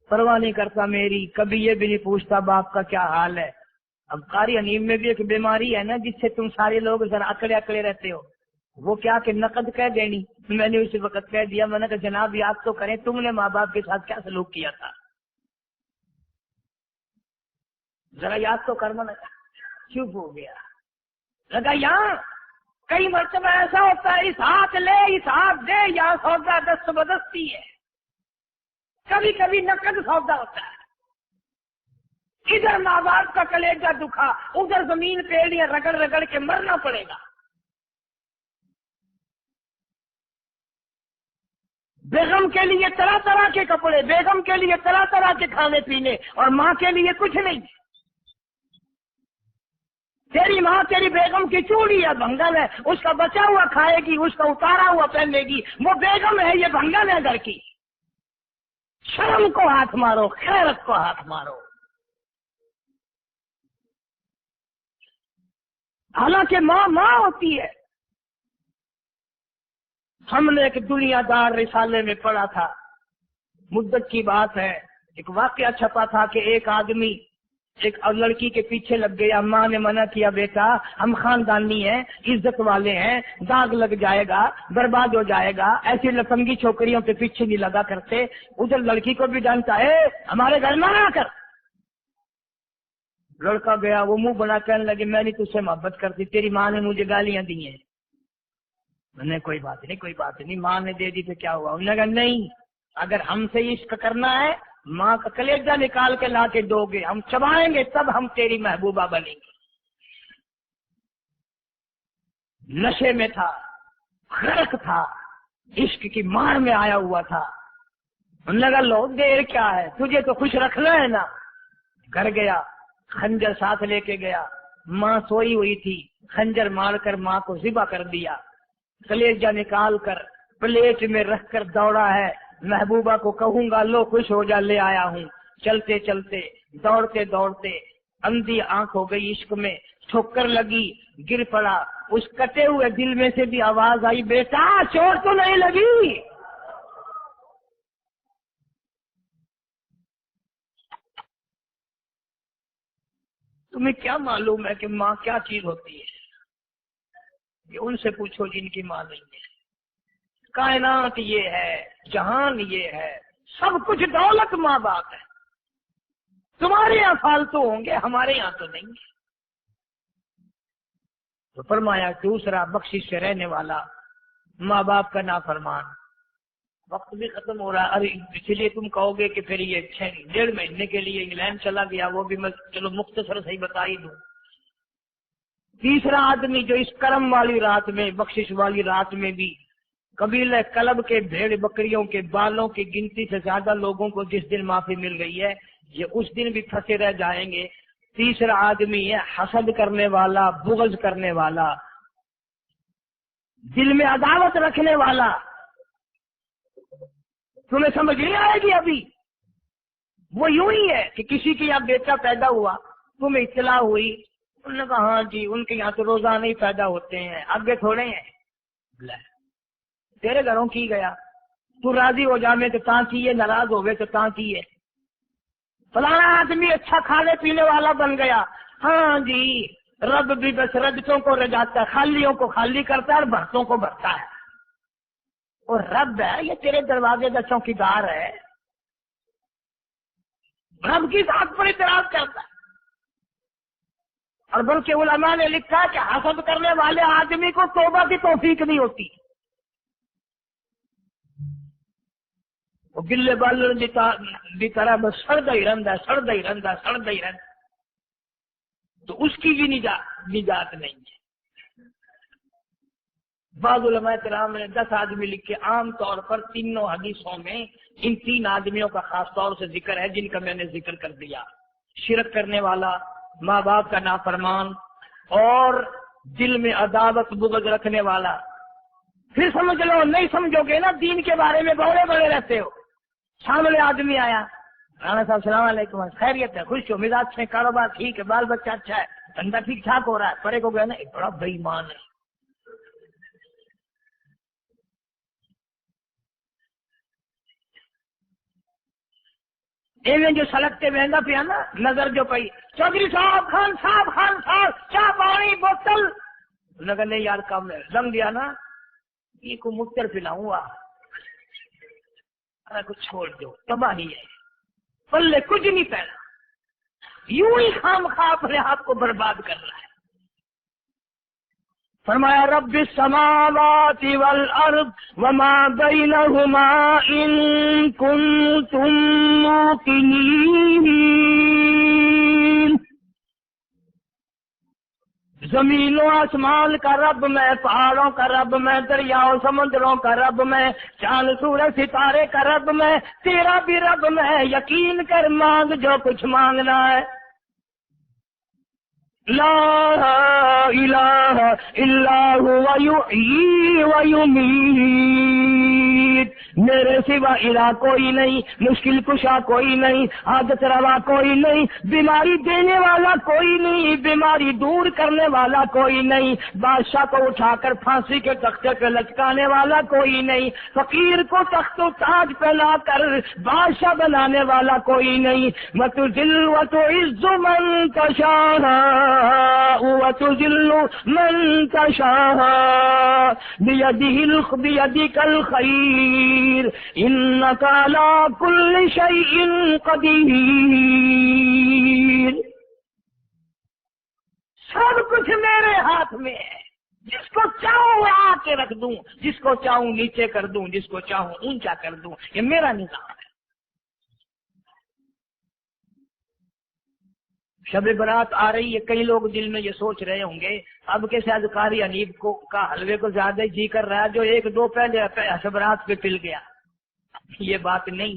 پرواہ نہیں کرتا میری، کبھی یہ بھی نہیں پوچھتا باپ کا کیا حال ہے۔ اب قاری حنیم میں بھی ایک بیماری ہے نا جس سے تم سارے لوگ ذرا اکڑے اکڑے رہتے ہو، وہ کیا کہ نقد کہہ دینی۔ میں نے اسی وقت کہہ دیا، میں نے کہا جناب یاد تو کریں تم نے ماں باپ کے ساتھ کیا سلوک کیا تھا، ذرا یاد تو کر۔ میں چپ ہو گیا، لگا یہاں کئی مرتبہ ایسا ہوتا ہے اس ہاتھ لے اس ہاتھ دے، یہاں سودا دست بدستی ہے، کبھی کبھی نقد سودا ہوتا ہے۔ ادھر ماں باپ کا کلیجہ دکھا، ادھر زمین پیڑیاں رگڑ رگڑ کے مرنا پڑے گا۔ بیگم کے لیے طرح طرح کے کپڑے، بیگم کے لیے طرح طرح کے کھانے پینے، اور ماں کے لیے کچھ نہیں۔ تیری ماں تیری بیگم کی چوڑی ہے، بھنگل ہے، اس کا بچا ہوا کھائے گی، اس کا اتارا ہوا پہنے گی، وہ بیگم ہے، یہ بھنگل ہے گھر کی۔ شرم کو ہاتھ مارو، خیرت کو ہاتھ مارو۔ حالانکہ ماں ماں ہوتی ہے۔ ہم نے ایک دنیا دار رسالے میں پڑھا تھا، مدت کی بات ہے، ایک واقعہ چھپا تھا کہ ایک آدمی ایک لڑکی کے پیچھے لگ گیا، ماں نے منع کیا بیٹا ہم خاندانی ہیں، عزت والے ہیں، داغ لگ جائے گا، برباد ہو جائے گا، ایسی لفنگی چھوکریوں کے پیچھے نہیں لگا کرتے۔ ادھر لڑکی کو بھی ڈانٹا ہے ہمارے گھر میں آ کر۔ لڑکا گیا، وہ منہ بنا کہنے لگے میں نہیں تجھ سے محبت کرتی، تیری ماں نے مجھے گالیاں دی ہیں۔ میں نے کوئی بات نہیں کوئی بات نہیں، ماں نے دے دی تو کیا ہوا؟ انہوں نے کہا نہیں، اگر ہم سے عشق کرنا ہے ماں کا کلیجہ نکال کے لا کے دو گے، ہم چبائیں گے تب ہم تیری محبوبہ بنیں گے۔ نشے میں تھا، غرق تھا، عشق کی مار میں آیا ہوا تھا۔ انہوں نے کہا لو دیر کیا ہے، تجھے تو خوش رکھنا ہے نا۔ گھر گیا، خنجر ساتھ لے کے گیا، ماں سوئی ہوئی تھی، خنجر مار کر ماں کو ذبح کر دیا، کلیجہ نکال کر پلیٹ میں رکھ کر دوڑا ہے، محبوبہ کو کہوں گا لو خوش ہو جا، لے آیا ہوں۔ چلتے چلتے دوڑتے دوڑتے اندھی آنکھ ہو گئی عشق میں، ٹھوکر لگی، گر پڑا، اس کٹے ہوئے دل میں سے بھی آواز آئی بیٹا چوٹ تو نہیں لگی؟ تمہیں کیا معلوم ہے کہ ماں کیا چیز ہوتی ہے؟ یہ ان سے پوچھو جن کی ماں نہیں ہے۔ کائنات یہ ہے، جہان یہ ہے، سب کچھ دولت ماں باپ ہے۔ تمہارے یہاں فالتو ہوں گے، ہمارے یہاں تو نہیں ہے۔ تو فرمایا دوسرا بخشش سے رہنے والا ماں باپ کا نافرمان۔ وقت بھی ختم ہو رہا ہے، ارے اسی لیے تم کہو گے کہ پھر یہ 1.5 مہینے کے لیے انگلینڈ چلا گیا، وہ بھی میں چلو مختصر صحیح بتا ہی دوں۔ تیسرا آدمی جو اس کرم والی رات میں، بخشش والی رات میں بھی قبیلہ کلب کے بھیڑ بکریوں کے بالوں کی گنتی سے زیادہ لوگوں کو جس دن معافی مل گئی ہے، یہ اس دن بھی پھنسے رہ جائیں گے۔ تیسرا آدمی ہے حسد کرنے والا، بغض کرنے والا، دل میں عداوت رکھنے والا۔ تمہیں سمجھ نہیں آئے گی ابھی، وہ یوں ہی ہے کہ کسی کے یہاں بیٹا پیدا ہوا، تمہیں اطلاع ہوئی، انہوں نے کہا ہاں جی ان کے یہاں تو روزانہ ہی پیدا ہوتے ہیں، آگے تھوڑے ہیں، تیرے گھروں کی گیا، تو راضی ہو جا میں تو تاں کیے، ناراض ہو گئے تو تاں کیے، فلانا آدمی اچھا کھانے پینے والا بن گیا، ہاں جی رب بھی بس رجتوں کو رجاتا ہے، خالیوں کو خالی کرتا ہے اور بھرتوں کو بھرتا ہے، اور رب ہے یہ تیرے دروازے کا چوکیدار ہے، رب کی ذات پر اعتراض کرتا ہے۔ اور بلکہ علماء نے لکھا کہ حسد کرنے والے آدمی کو توبہ کی توفیق نہیں ہوتی، وہ گلے بالن کی طرح بس سڑتا ہی رہتا ہے، تو اس کی بھی نجات نہیں ہے۔ بعض علماء کرام نے 10 آدمی لکھے، عام طور پر تینوں حدیثوں میں ان 3 آدمیوں کا خاص طور سے ذکر ہے جن کا میں نے ذکر کر دیا، شرک کرنے والا، ماں باپ کا نافرمان، اور دل میں عداوت بغض رکھنے والا۔ پھر سمجھ لو، نہیں سمجھو گے نا دین کے بارے میں بڑے رہتے ہو، سامنے آدمی آیا، رانا صاحب السلام علیکم، خیریت ہے، خوش ہو، مزاج سے، کاروبار ٹھیک ہے، بال بچہ اچھا ہے، دھندا ٹھیک ٹھاک ہو رہا ہے، پرے کو گیا نا ایک بڑا بے ایمان ہے، ایویں جو سلگتے بہنگا پیا نا، نظر جو پئی، چودھری صاحب، خان صاحب چاہ پانی بوتل، انہوں نے کہا نہیں یار کم ہے، رنگ دیا نا یہ کو مکتر پلاؤں گا، کچھ چھوڑ دو، تباہی ہے، پلے کچھ نہیں پہنا، یوں ہی خام خواہ اپنے آپ کو برباد کر رہا ہے۔ فرمایا رب السماوات والارض وما بینہما ان کنتم موقنین، زمین و آسمان کا رب میں، پہاڑوں کا رب میں، دریاؤں سمندروں کا رب میں، چاند سورج ستارے کا رب میں، تیرا بھی رب میں، یقین کر مانگ جو کچھ مانگنا ہے۔ لا الہ الا هو یحیی و یمیت، میرے سوا الہ کوئی نہیں، مشکل کشا کوئی نہیں، عادت روا کوئی نہیں، بیماری دینے والا کوئی نہیں، بیماری دور کرنے والا کوئی نہیں، بادشاہ کو اٹھا کر پھانسی کے تختے پہ لٹکانے والا کوئی نہیں، فقیر کو تخت و تاج پہنا کر بادشاہ بنانے والا کوئی نہیں، وتذل وتعز من تشاء وتذل من تشاء بيدك الخير إنك على كل شيء قدير۔ سب کچھ میرے ہاتھ میں ہے، جس کو چاہوں آ کے رکھ دوں، جس کو چاہوں نیچے کر دوں، جس کو چاہوں اونچا کر دوں، یہ میرا نظام ہے۔ شب برات آ رہی ہے، کئی لوگ دل میں یہ سوچ رہے ہوں گے اب کے شاید قاری حنیف کو کا حلوے کو زیادہ جی کر رہا ہے جو 1-2 پہلے شب برات پہ پل گیا۔ یہ بات نہیں،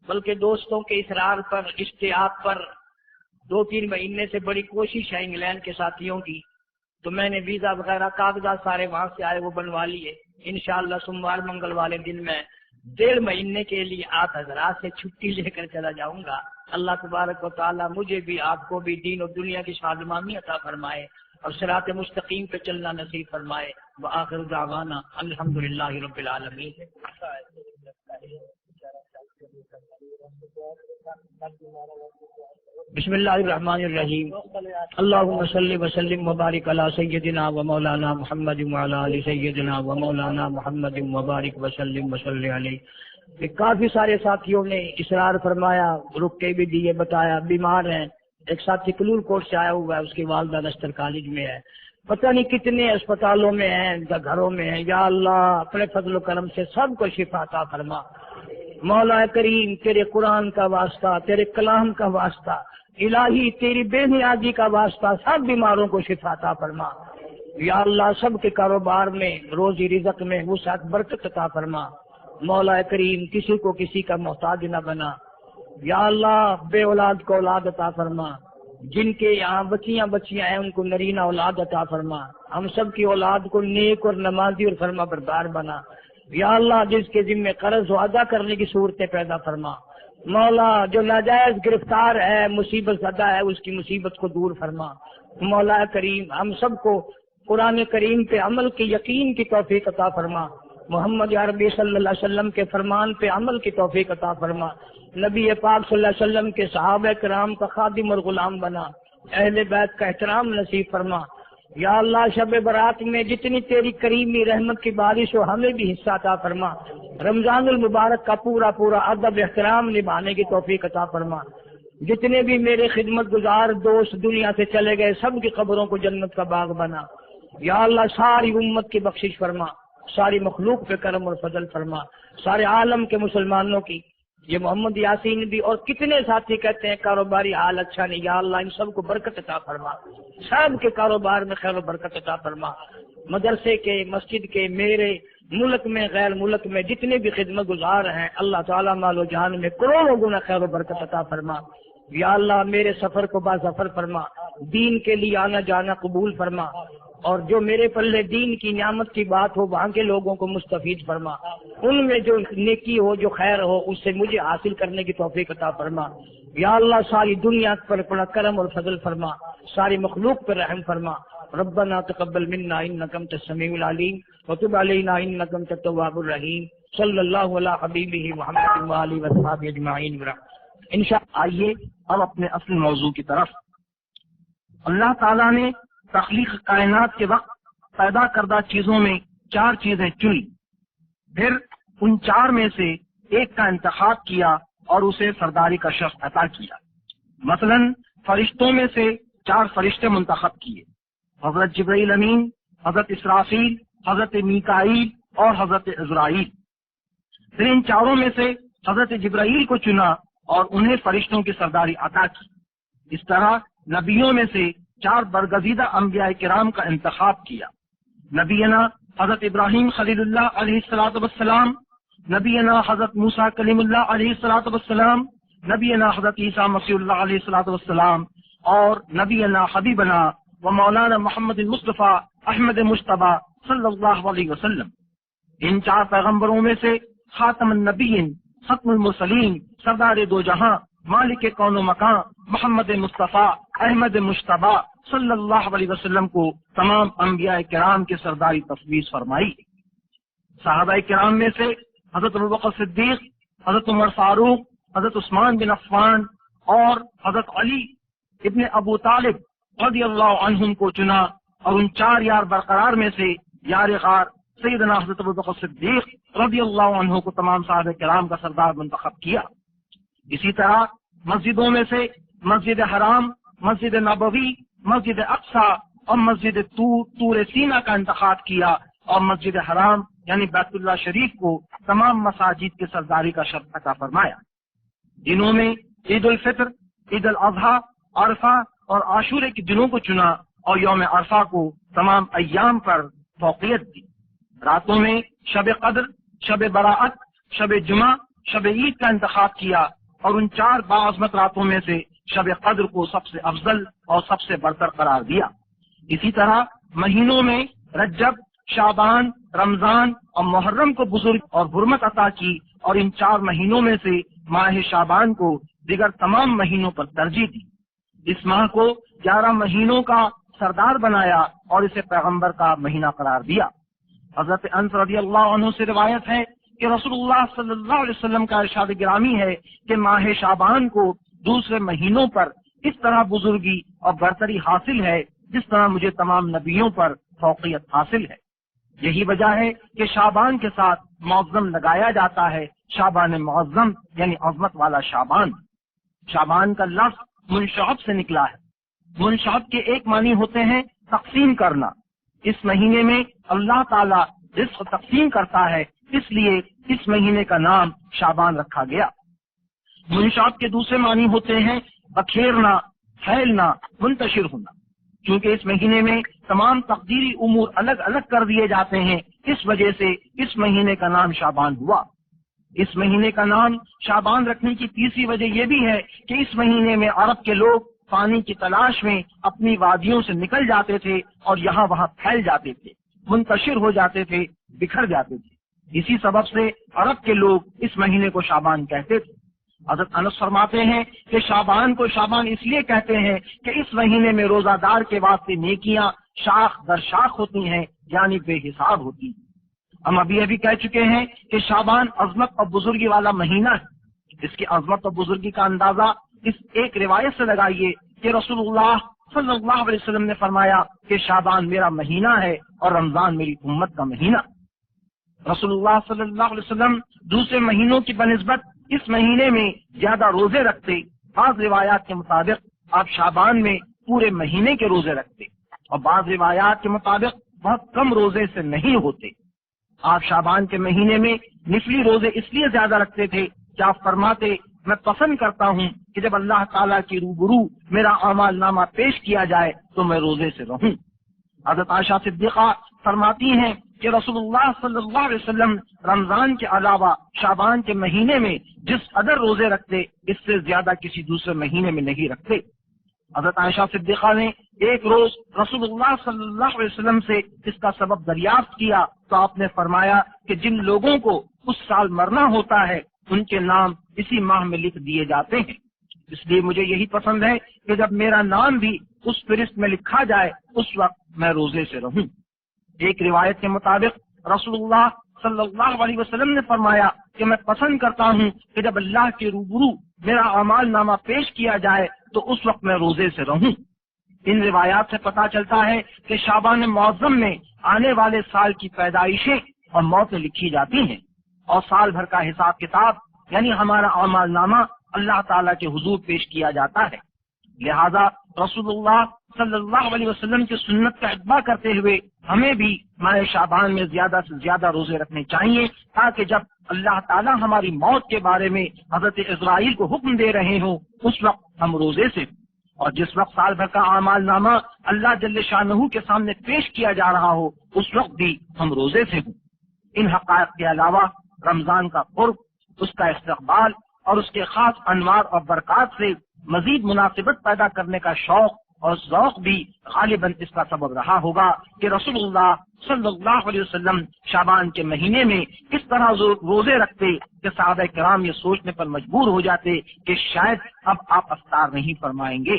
بلکہ دوستوں کے اصرار پر، اشتیاق پر 2-3 مہینے سے بڑی کوشش ہے انگلینڈ کے ساتھیوں کی، تو میں نے ویزا وغیرہ کاغذات سارے وہاں سے آئے وہ بنوا لیے، انشاءاللہ سوموار منگل والے دن میں 1.5 مہینے کے لیے آپ حضرات سے چھٹی لے کر چلا جاؤں گا۔ اللہ تبارک و تعالیٰ مجھے بھی آپ کو بھی دین و دنیا کی شادمانی عطا فرمائے اور صراط مستقیم پہ چلنا نصیب فرمائے۔ وآخر دعوانا الحمدللہ رب العالمین۔ بسم اللہ الرحمن الرحیم، اللہم صلی وسلم وبارک علی سیدنا و مولانا محمد وعلی آل سیدنا و مولانا محمد وبارک وسلم وصلی علیہ۔ کافی سارے ساتھیوں نے اصرار فرمایا، رک کے بھی دیے، بتایا بیمار ہیں، ایک ساتھی کلول کوٹ سے آیا ہوا ہے، اس کی والدہ نستر کالج میں ہے، پتہ نہیں کتنے اسپتالوں میں ہیں، گھروں میں ہیں، یا اللہ اپنے فضل و کرم سے سب کو شفا عطا فرما۔ مولا کریم تیرے قرآن کا واسطہ، تیرے کلام کا واسطہ، الہی تیری بے نیازی کا واسطہ سب بیماروں کو شفا عطا فرما۔ یا اللہ سب کے کاروبار میں، روزی رزق میں وسعت برکت عطا فرما۔ مولا کریم کسی کو کسی کا محتاج نہ بنا۔ یا اللہ بے اولاد کو اولاد عطا فرما، جن کے یہاں بچیاں ہیں ان کو نرینہ اولاد عطا فرما، ہم سب کی اولاد کو نیک اور نمازی اور فرما بردار بنا۔ یا اللہ جس کے ذمہ قرض و ادا کرنے کی صورتیں پیدا فرما۔ مولا جو ناجائز گرفتار ہے، مصیبت زدہ ہے، اس کی مصیبت کو دور فرما۔ مولا کریم ہم سب کو قرآن کریم پہ عمل کی یقین کی توفیق عطا فرما، محمد عربی صلی اللہ علیہ وسلم کے فرمان پہ عمل کی توفیق عطا فرما، نبی پاک صلی اللہ علیہ وسلم کے صحابہ کرام کا خادم اور غلام بنا، اہل بیت کا احترام نصیب فرما۔ یا اللہ شب برات میں جتنی تیری کریمی رحمت کی بارش ہو ہمیں بھی حصہ عطا فرما، رمضان المبارک کا پورا ادب احترام نبھانے کی توفیق عطا فرما۔ جتنے بھی میرے خدمت گزار دوست دنیا سے چلے گئے سب کی قبروں کو جنت کا باغ بنا۔ یا اللہ ساری امت کی بخشش فرما، ساری مخلوق پہ کرم اور فضل فرما، سارے عالم کے مسلمانوں کی۔ یہ محمد یاسین بھی اور کتنے ساتھی کہتے ہیں کاروباری حال اچھا نہیں، یا اللہ ان سب کو برکت عطا فرما، سب کے کاروبار میں خیر و برکت عطا فرما۔ مدرسے کے، مسجد کے، میرے ملک میں غیر ملک میں جتنے بھی خدمت گزار ہیں اللہ تعالیٰ مال و جان میں کروڑوں گنا خیر و برکت عطا فرما۔ یا اللہ میرے سفر کو باظفر فرما، دین کے لیے آنا جانا قبول فرما، اور جو میرے پلے دین کی نعمت کی بات ہو وہاں کے لوگوں کو مستفید فرما، ان میں جو نیکی ہو جو خیر ہو اس سے مجھے حاصل کرنے کی توفیق عطا فرما۔ یا اللہ ساری دنیا پر بڑا کرم اور فضل فرما، ساری مخلوق پر رحم فرما۔ ربنا تقبل منا انک انت السمیع العلیم وتب علینا انک انت التواب الرحیم، صلی اللہ علی حبیبہ محمد وآلہ وصحبہ اجمعین۔ انشاءاللہ آئیے اب اپنے اصل موضوع کی طرف۔ اللہ تعالیٰ نے تخلیق کائنات کے وقت پیدا کردہ چیزوں میں 4 چیزیں چنی، پھر ان 4 میں سے ایک کا انتخاب کیا اور اسے سرداری کا شرف عطا کیا۔ مثلا فرشتوں میں سے 4 فرشتے منتخب کیے، حضرت جبرائیل امین، حضرت اسرافیل، حضرت میکائیل اور حضرت عزرائیل۔ پھر ان 4 میں سے حضرت جبرائیل کو چنا اور انہیں فرشتوں کی سرداری عطا کی۔ اس طرح نبیوں میں سے 4 برگزیدہ انبیاء کرام کا انتخاب کیا، نبینا حضرت ابراہیم خلیل اللہ علیہ الصلوۃ والسلام، نبینا حضرت موسیٰ کلیم اللہ علیہ الصلوۃ والسلام، نبینا حضرت عیسیٰ مسیح اللہ علیہ الصلوۃ والسلام، اور نبینا حبیبنا و مولانا محمد المصطفیٰ احمد مجتبیٰ صلی اللہ علیہ وسلم۔ ان 4 پیغمبروں میں سے خاتم النبیین، ختم المرسلین، سردار دو جہاں، مالک کون و مکان محمد مصطفیٰ احمد مجتبیٰ صلی اللہ علیہ وسلم کو تمام انبیاء کرام کی سرداری تفویض فرمائی۔ صحابہ کرام میں سے حضرت ابوبکر صدیق، حضرت عمر فاروق، حضرت عثمان بن عفان اور حضرت علی ابن ابو طالب رضی اللہ عنہم کو چنا، اور ان 4 یار برقرار میں سے یار غار سیدنا حضرت ابوبکر صدیق رضی اللہ عنہ کو تمام صحابہ کرام کا سردار منتخب کیا۔ اسی طرح مسجدوں میں سے مسجد حرام، مسجد نبوی، مسجد اقصی اور مسجد طور سینا کا انتخاب کیا، اور مسجد حرام یعنی بیت اللہ شریف کو تمام مساجد کی سرداری کا شرف عطا فرمایا۔ دنوں میں عید الفطر، عید الاضحیٰ، عرفہ اور عاشورے کے دنوں کو چنا، اور یوم عرفہ کو تمام ایام پر فوقیت دی۔ راتوں میں شب قدر، شب براءت، شب جمعہ، شب عید کا انتخاب کیا، اور ان 4 باعظمت راتوں میں سے شب قدر کو سب سے افضل اور سب سے برتر قرار دیا۔ اسی طرح مہینوں میں رجب، شعبان، رمضان اور محرم کو بزرگ اور حرمت عطا کی، اور ان 4 مہینوں میں سے ماہ شعبان کو دیگر تمام مہینوں پر ترجیح دی۔ اس ماہ کو 11 مہینوں کا سردار بنایا اور اسے پیغمبر کا مہینہ قرار دیا۔ حضرت انس رضی اللہ عنہ سے روایت ہے کہ رسول اللہ صلی اللہ علیہ وسلم کا ارشاد گرامی ہے کہ ماہ شعبان کو دوسرے مہینوں پر اس طرح بزرگی اور برتری حاصل ہے جس طرح مجھے تمام نبیوں پر فوقیت حاصل ہے۔ یہی وجہ ہے کہ شعبان کے ساتھ معظم لگایا جاتا ہے، شعبان معظم یعنی عظمت والا شعبان۔ شعبان کا لفظ منشعب سے نکلا ہے۔ منشعب کے ایک معنی ہوتے ہیں تقسیم کرنا۔ اس مہینے میں اللہ تعالیٰ رزق تقسیم کرتا ہے، اس لیے اس مہینے کا نام شعبان رکھا گیا۔ منشعب کے دوسرے معنی ہوتے ہیں بکھیرنا، پھیلنا، منتشر ہونا۔ چونکہ اس مہینے میں تمام تقدیری امور الگ الگ کر دیے جاتے ہیں، اس وجہ سے اس مہینے کا نام شعبان ہوا۔ اس مہینے کا نام شعبان رکھنے کی تیسری وجہ یہ بھی ہے کہ اس مہینے میں عرب کے لوگ پانی کی تلاش میں اپنی وادیوں سے نکل جاتے تھے اور یہاں وہاں پھیل جاتے تھے، منتشر ہو جاتے تھے، بکھر جاتے تھے۔ اسی سبب سے عرب کے لوگ اس مہینے کو شعبان کہتے تھے۔ حضرت انس فرماتے ہیں کہ شعبان کو شعبان اس لیے کہتے ہیں کہ اس مہینے میں روزہ دار کے واسطے نیکیاں شاخ در شاخ ہوتی ہیں، یعنی بے حساب ہوتی ہیں۔ ہم ابھی کہہ چکے ہیں کہ شعبان عظمت اور بزرگی والا مہینہ ہے۔ اس کی عظمت اور بزرگی کا اندازہ اس ایک روایت سے لگائیے کہ رسول اللہ صلی اللہ علیہ وسلم نے فرمایا کہ شعبان میرا مہینہ ہے اور رمضان میری امت کا مہینہ۔ رسول اللہ صلی اللہ علیہ وسلم دوسرے مہینوں کی بنسبت اس مہینے میں زیادہ روزے رکھتے۔ بعض روایات کے مطابق آپ شعبان میں پورے مہینے کے روزے رکھتے اور بعض روایات کے مطابق بہت کم روزے سے نہیں ہوتے۔ آپ شعبان کے مہینے میں نفلی روزے اس لیے زیادہ رکھتے تھے کہ آپ فرماتے میں پسند کرتا ہوں کہ جب اللہ تعالیٰ کی روبرو میرا اعمال نامہ پیش کیا جائے تو میں روزے سے رہوں۔ حضرت عائشہ صدیقہ فرماتی ہیں کہ رسول اللہ صلی اللہ علیہ وسلم رمضان کے علاوہ شعبان کے مہینے میں جس قدر روزے رکھتے اس سے زیادہ کسی دوسرے مہینے میں نہیں رکھتے۔ حضرت عائشہ صدیقہ نے ایک روز رسول اللہ صلی اللہ علیہ وسلم سے اس کا سبب دریافت کیا تو آپ نے فرمایا کہ جن لوگوں کو اس سال مرنا ہوتا ہے ان کے نام اسی ماہ میں لکھ دیے جاتے ہیں، اس لیے مجھے یہی پسند ہے کہ جب میرا نام بھی اس فہرست میں لکھا جائے اس وقت میں روزے سے رہوں۔ ایک روایت کے مطابق رسول اللہ صلی اللہ علیہ وسلم نے فرمایا کہ میں پسند کرتا ہوں کہ جب اللہ کے روبرو میرا اعمال نامہ پیش کیا جائے تو اس وقت میں روزے سے رہوں۔ ان روایات سے پتہ چلتا ہے کہ شعبان معظم میں آنے والے سال کی پیدائشیں اور موتیں لکھی جاتی ہیں اور سال بھر کا حساب کتاب یعنی ہمارا اعمال نامہ اللہ تعالیٰ کے حضور پیش کیا جاتا ہے۔ لہذا رسول اللہ صلی اللہ علیہ وسلم کی سنت کا اتباع کرتے ہوئے ہمیں بھی ماہ شعبان میں زیادہ سے زیادہ روزے رکھنے چاہیے تاکہ جب اللہ تعالیٰ ہماری موت کے بارے میں حضرت اسرائیل کو حکم دے رہے ہوں اس وقت ہم روزے سے، اور جس وقت سال بھر کا اعمال نامہ اللہ جل شانہ کے سامنے پیش کیا جا رہا ہو اس وقت بھی ہم روزے سے ہوں۔ ان حقائق کے علاوہ رمضان کا قرب، اس کا استقبال اور اس کے خاص انوار اور برکات سے مزید مناسبت پیدا کرنے کا شوق اور ذوق بھی غالباً اس کا سبب رہا ہوگا کہ رسول اللہ صلی اللہ علیہ وسلم شعبان کے مہینے میں اس طرح روزے رکھتے کہ صحابہ کرام یہ سوچنے پر مجبور ہو جاتے کہ شاید اب آپ افطار نہیں فرمائیں گے،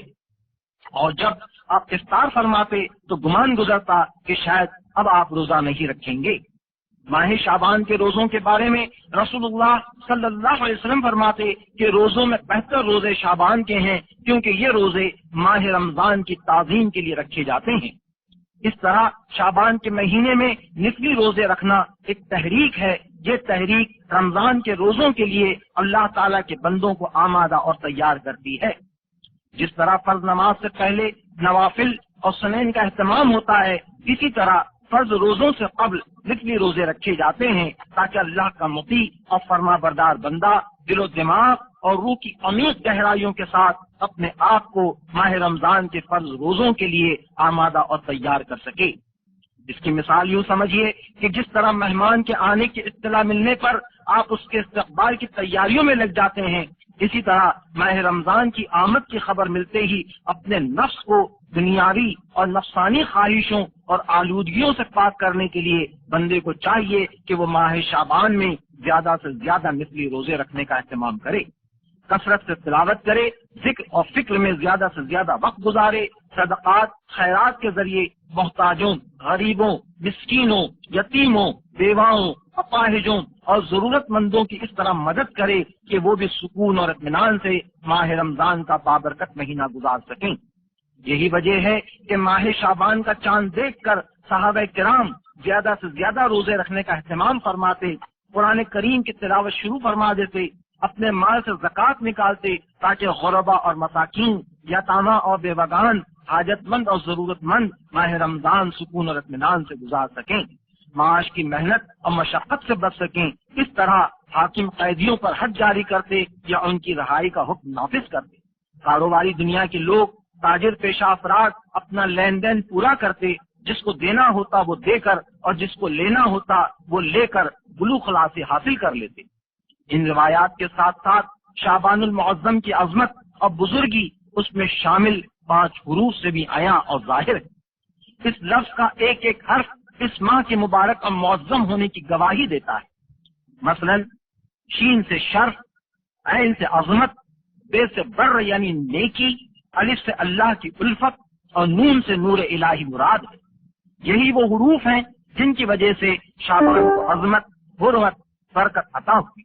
اور جب آپ افطار فرماتے تو گمان گزرتا کہ شاید اب آپ روزہ نہیں رکھیں گے۔ ماہ شعبان کے روزوں کے بارے میں رسول اللہ صلی اللہ علیہ وسلم فرماتے کہ روزوں میں بہتر روزے شعبان کے ہیں کیونکہ یہ روزے ماہ رمضان کی تعظیم کے لیے رکھے جاتے ہیں۔ اس طرح شعبان کے مہینے میں نفلی روزے رکھنا ایک تحریک ہے۔ یہ تحریک رمضان کے روزوں کے لیے اللہ تعالیٰ کے بندوں کو آمادہ اور تیار کرتی ہے۔ جس طرح فرض نماز سے پہلے نوافل اور سنن کا اہتمام ہوتا ہے، اسی طرح فرض روزوں سے قبل نفلی روزے رکھے جاتے ہیں تاکہ اللہ کا مطیع اور فرما بردار بندہ دل و دماغ اور روح کی عمیق گہرائیوں کے ساتھ اپنے آپ کو ماہ رمضان کے فرض روزوں کے لیے آمادہ اور تیار کر سکے۔ اس کی مثال یوں سمجھیے کہ جس طرح مہمان کے آنے کی اطلاع ملنے پر آپ اس کے استقبال کی تیاریوں میں لگ جاتے ہیں، اسی طرح ماہ رمضان کی آمد کی خبر ملتے ہی اپنے نفس کو دنیاوی اور نفسانی خواہشوں اور آلودگیوں سے پاک کرنے کے لیے بندے کو چاہیے کہ وہ ماہ شعبان میں زیادہ سے زیادہ نفلی روزے رکھنے کا اہتمام کرے، کثرت سے تلاوت کرے، ذکر اور فکر میں زیادہ سے زیادہ وقت گزارے، صدقات خیرات کے ذریعے محتاجوں، غریبوں، مسکینوں، یتیموں، بیواؤں، اپاہجوں اور ضرورت مندوں کی اس طرح مدد کرے کہ وہ بھی سکون اور اطمینان سے ماہ رمضان کا بابرکت مہینہ گزار سکیں۔ یہی وجہ ہے کہ ماہ شعبان کا چاند دیکھ کر صحابہ کرام زیادہ سے زیادہ روزے رکھنے کا اہتمام فرماتے، قرآن کریم کی تلاوت شروع فرما دیتے، اپنے مال سے زکوٰۃ نکالتے تاکہ غربا اور مساکین، یتاما اور بیوگان، حاجت مند اور ضرورت مند ماہ رمضان سکون اور اطمینان سے گزار سکیں، معاش کی محنت اور مشقت سے بچ سکیں۔ اس طرح حاکم قیدیوں پر حد جاری کرتے یا ان کی رہائی کا حکم نافذ کرتے۔ کاروباری دنیا کے لوگ، تاجر پیشہ افراد اپنا لین دین پورا کرتے، جس کو دینا ہوتا وہ دے کر اور جس کو لینا ہوتا وہ لے کر بلوغ خلاصی حاصل کر لیتے۔ ان روایات کے ساتھ ساتھ شعبان المعظم کی عظمت اور بزرگی اس میں شامل 5 حروف سے بھی عیاں اور ظاہر ہے۔ اس لفظ کا ایک ایک حرف اس ماہ کے مبارک اور معظم ہونے کی گواہی دیتا ہے۔ مثلا شین سے شرف، عین سے عظمت، بے سے بر یعنی نیکی، الف سے اللہ کی الفت اور نون سے نور الہی مراد ہے۔ یہی وہ حروف ہیں جن کی وجہ سے شعبان کو عظمت، حرمت، برکت عطا ہوئی۔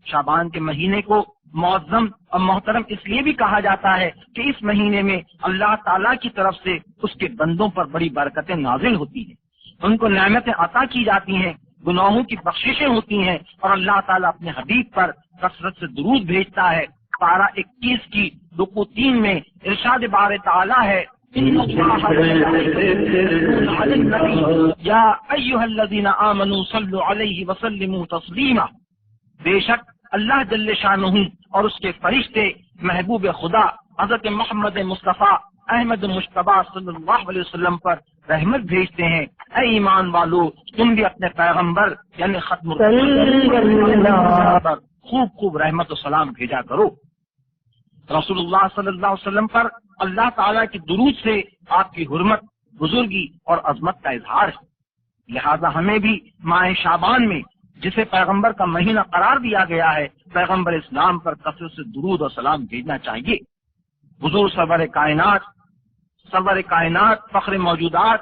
شعبان کے مہینے کو معظم اور محترم اس لیے بھی کہا جاتا ہے کہ اس مہینے میں اللہ تعالیٰ کی طرف سے اس کے بندوں پر بڑی برکتیں نازل ہوتی ہیں، ان کو نعمتیں عطا کی جاتی ہیں، گناہوں کی بخششیں ہوتی ہیں، اور اللہ تعالیٰ اپنے حبیب پر کثرت سے درود بھیجتا ہے۔ پارہ 21 کی رکوع 3 میں ارشاد بار تعالیٰ ہے، یا ایھا الذین آمنوا صلوا علیہ وسلموا تسلیما، بے شک اللہ جل شانہ اور اس کے فرشتے محبوب خدا حضرت محمد مصطفیٰ احمد مجتبیٰ صلی اللہ علیہ وسلم پر رحمت بھیجتے ہیں۔ اے ایمان والو، تم بھی اپنے پیغمبر یعنی ختم پر خوب خوب رحمت و سلام بھیجا کرو۔ رسول اللہ صلی اللہ علیہ وسلم پر اللہ تعالیٰ کی درود سے آپ کی حرمت، بزرگی اور عظمت کا اظہار ہے۔ لہذا ہمیں بھی ماہ شعبان میں جسے پیغمبر کا مہینہ قرار دیا گیا ہے، پیغمبر اسلام پر کثرت سے درود اور سلام بھیجنا چاہیے۔ حضور سرور کائنات، فخر موجودات،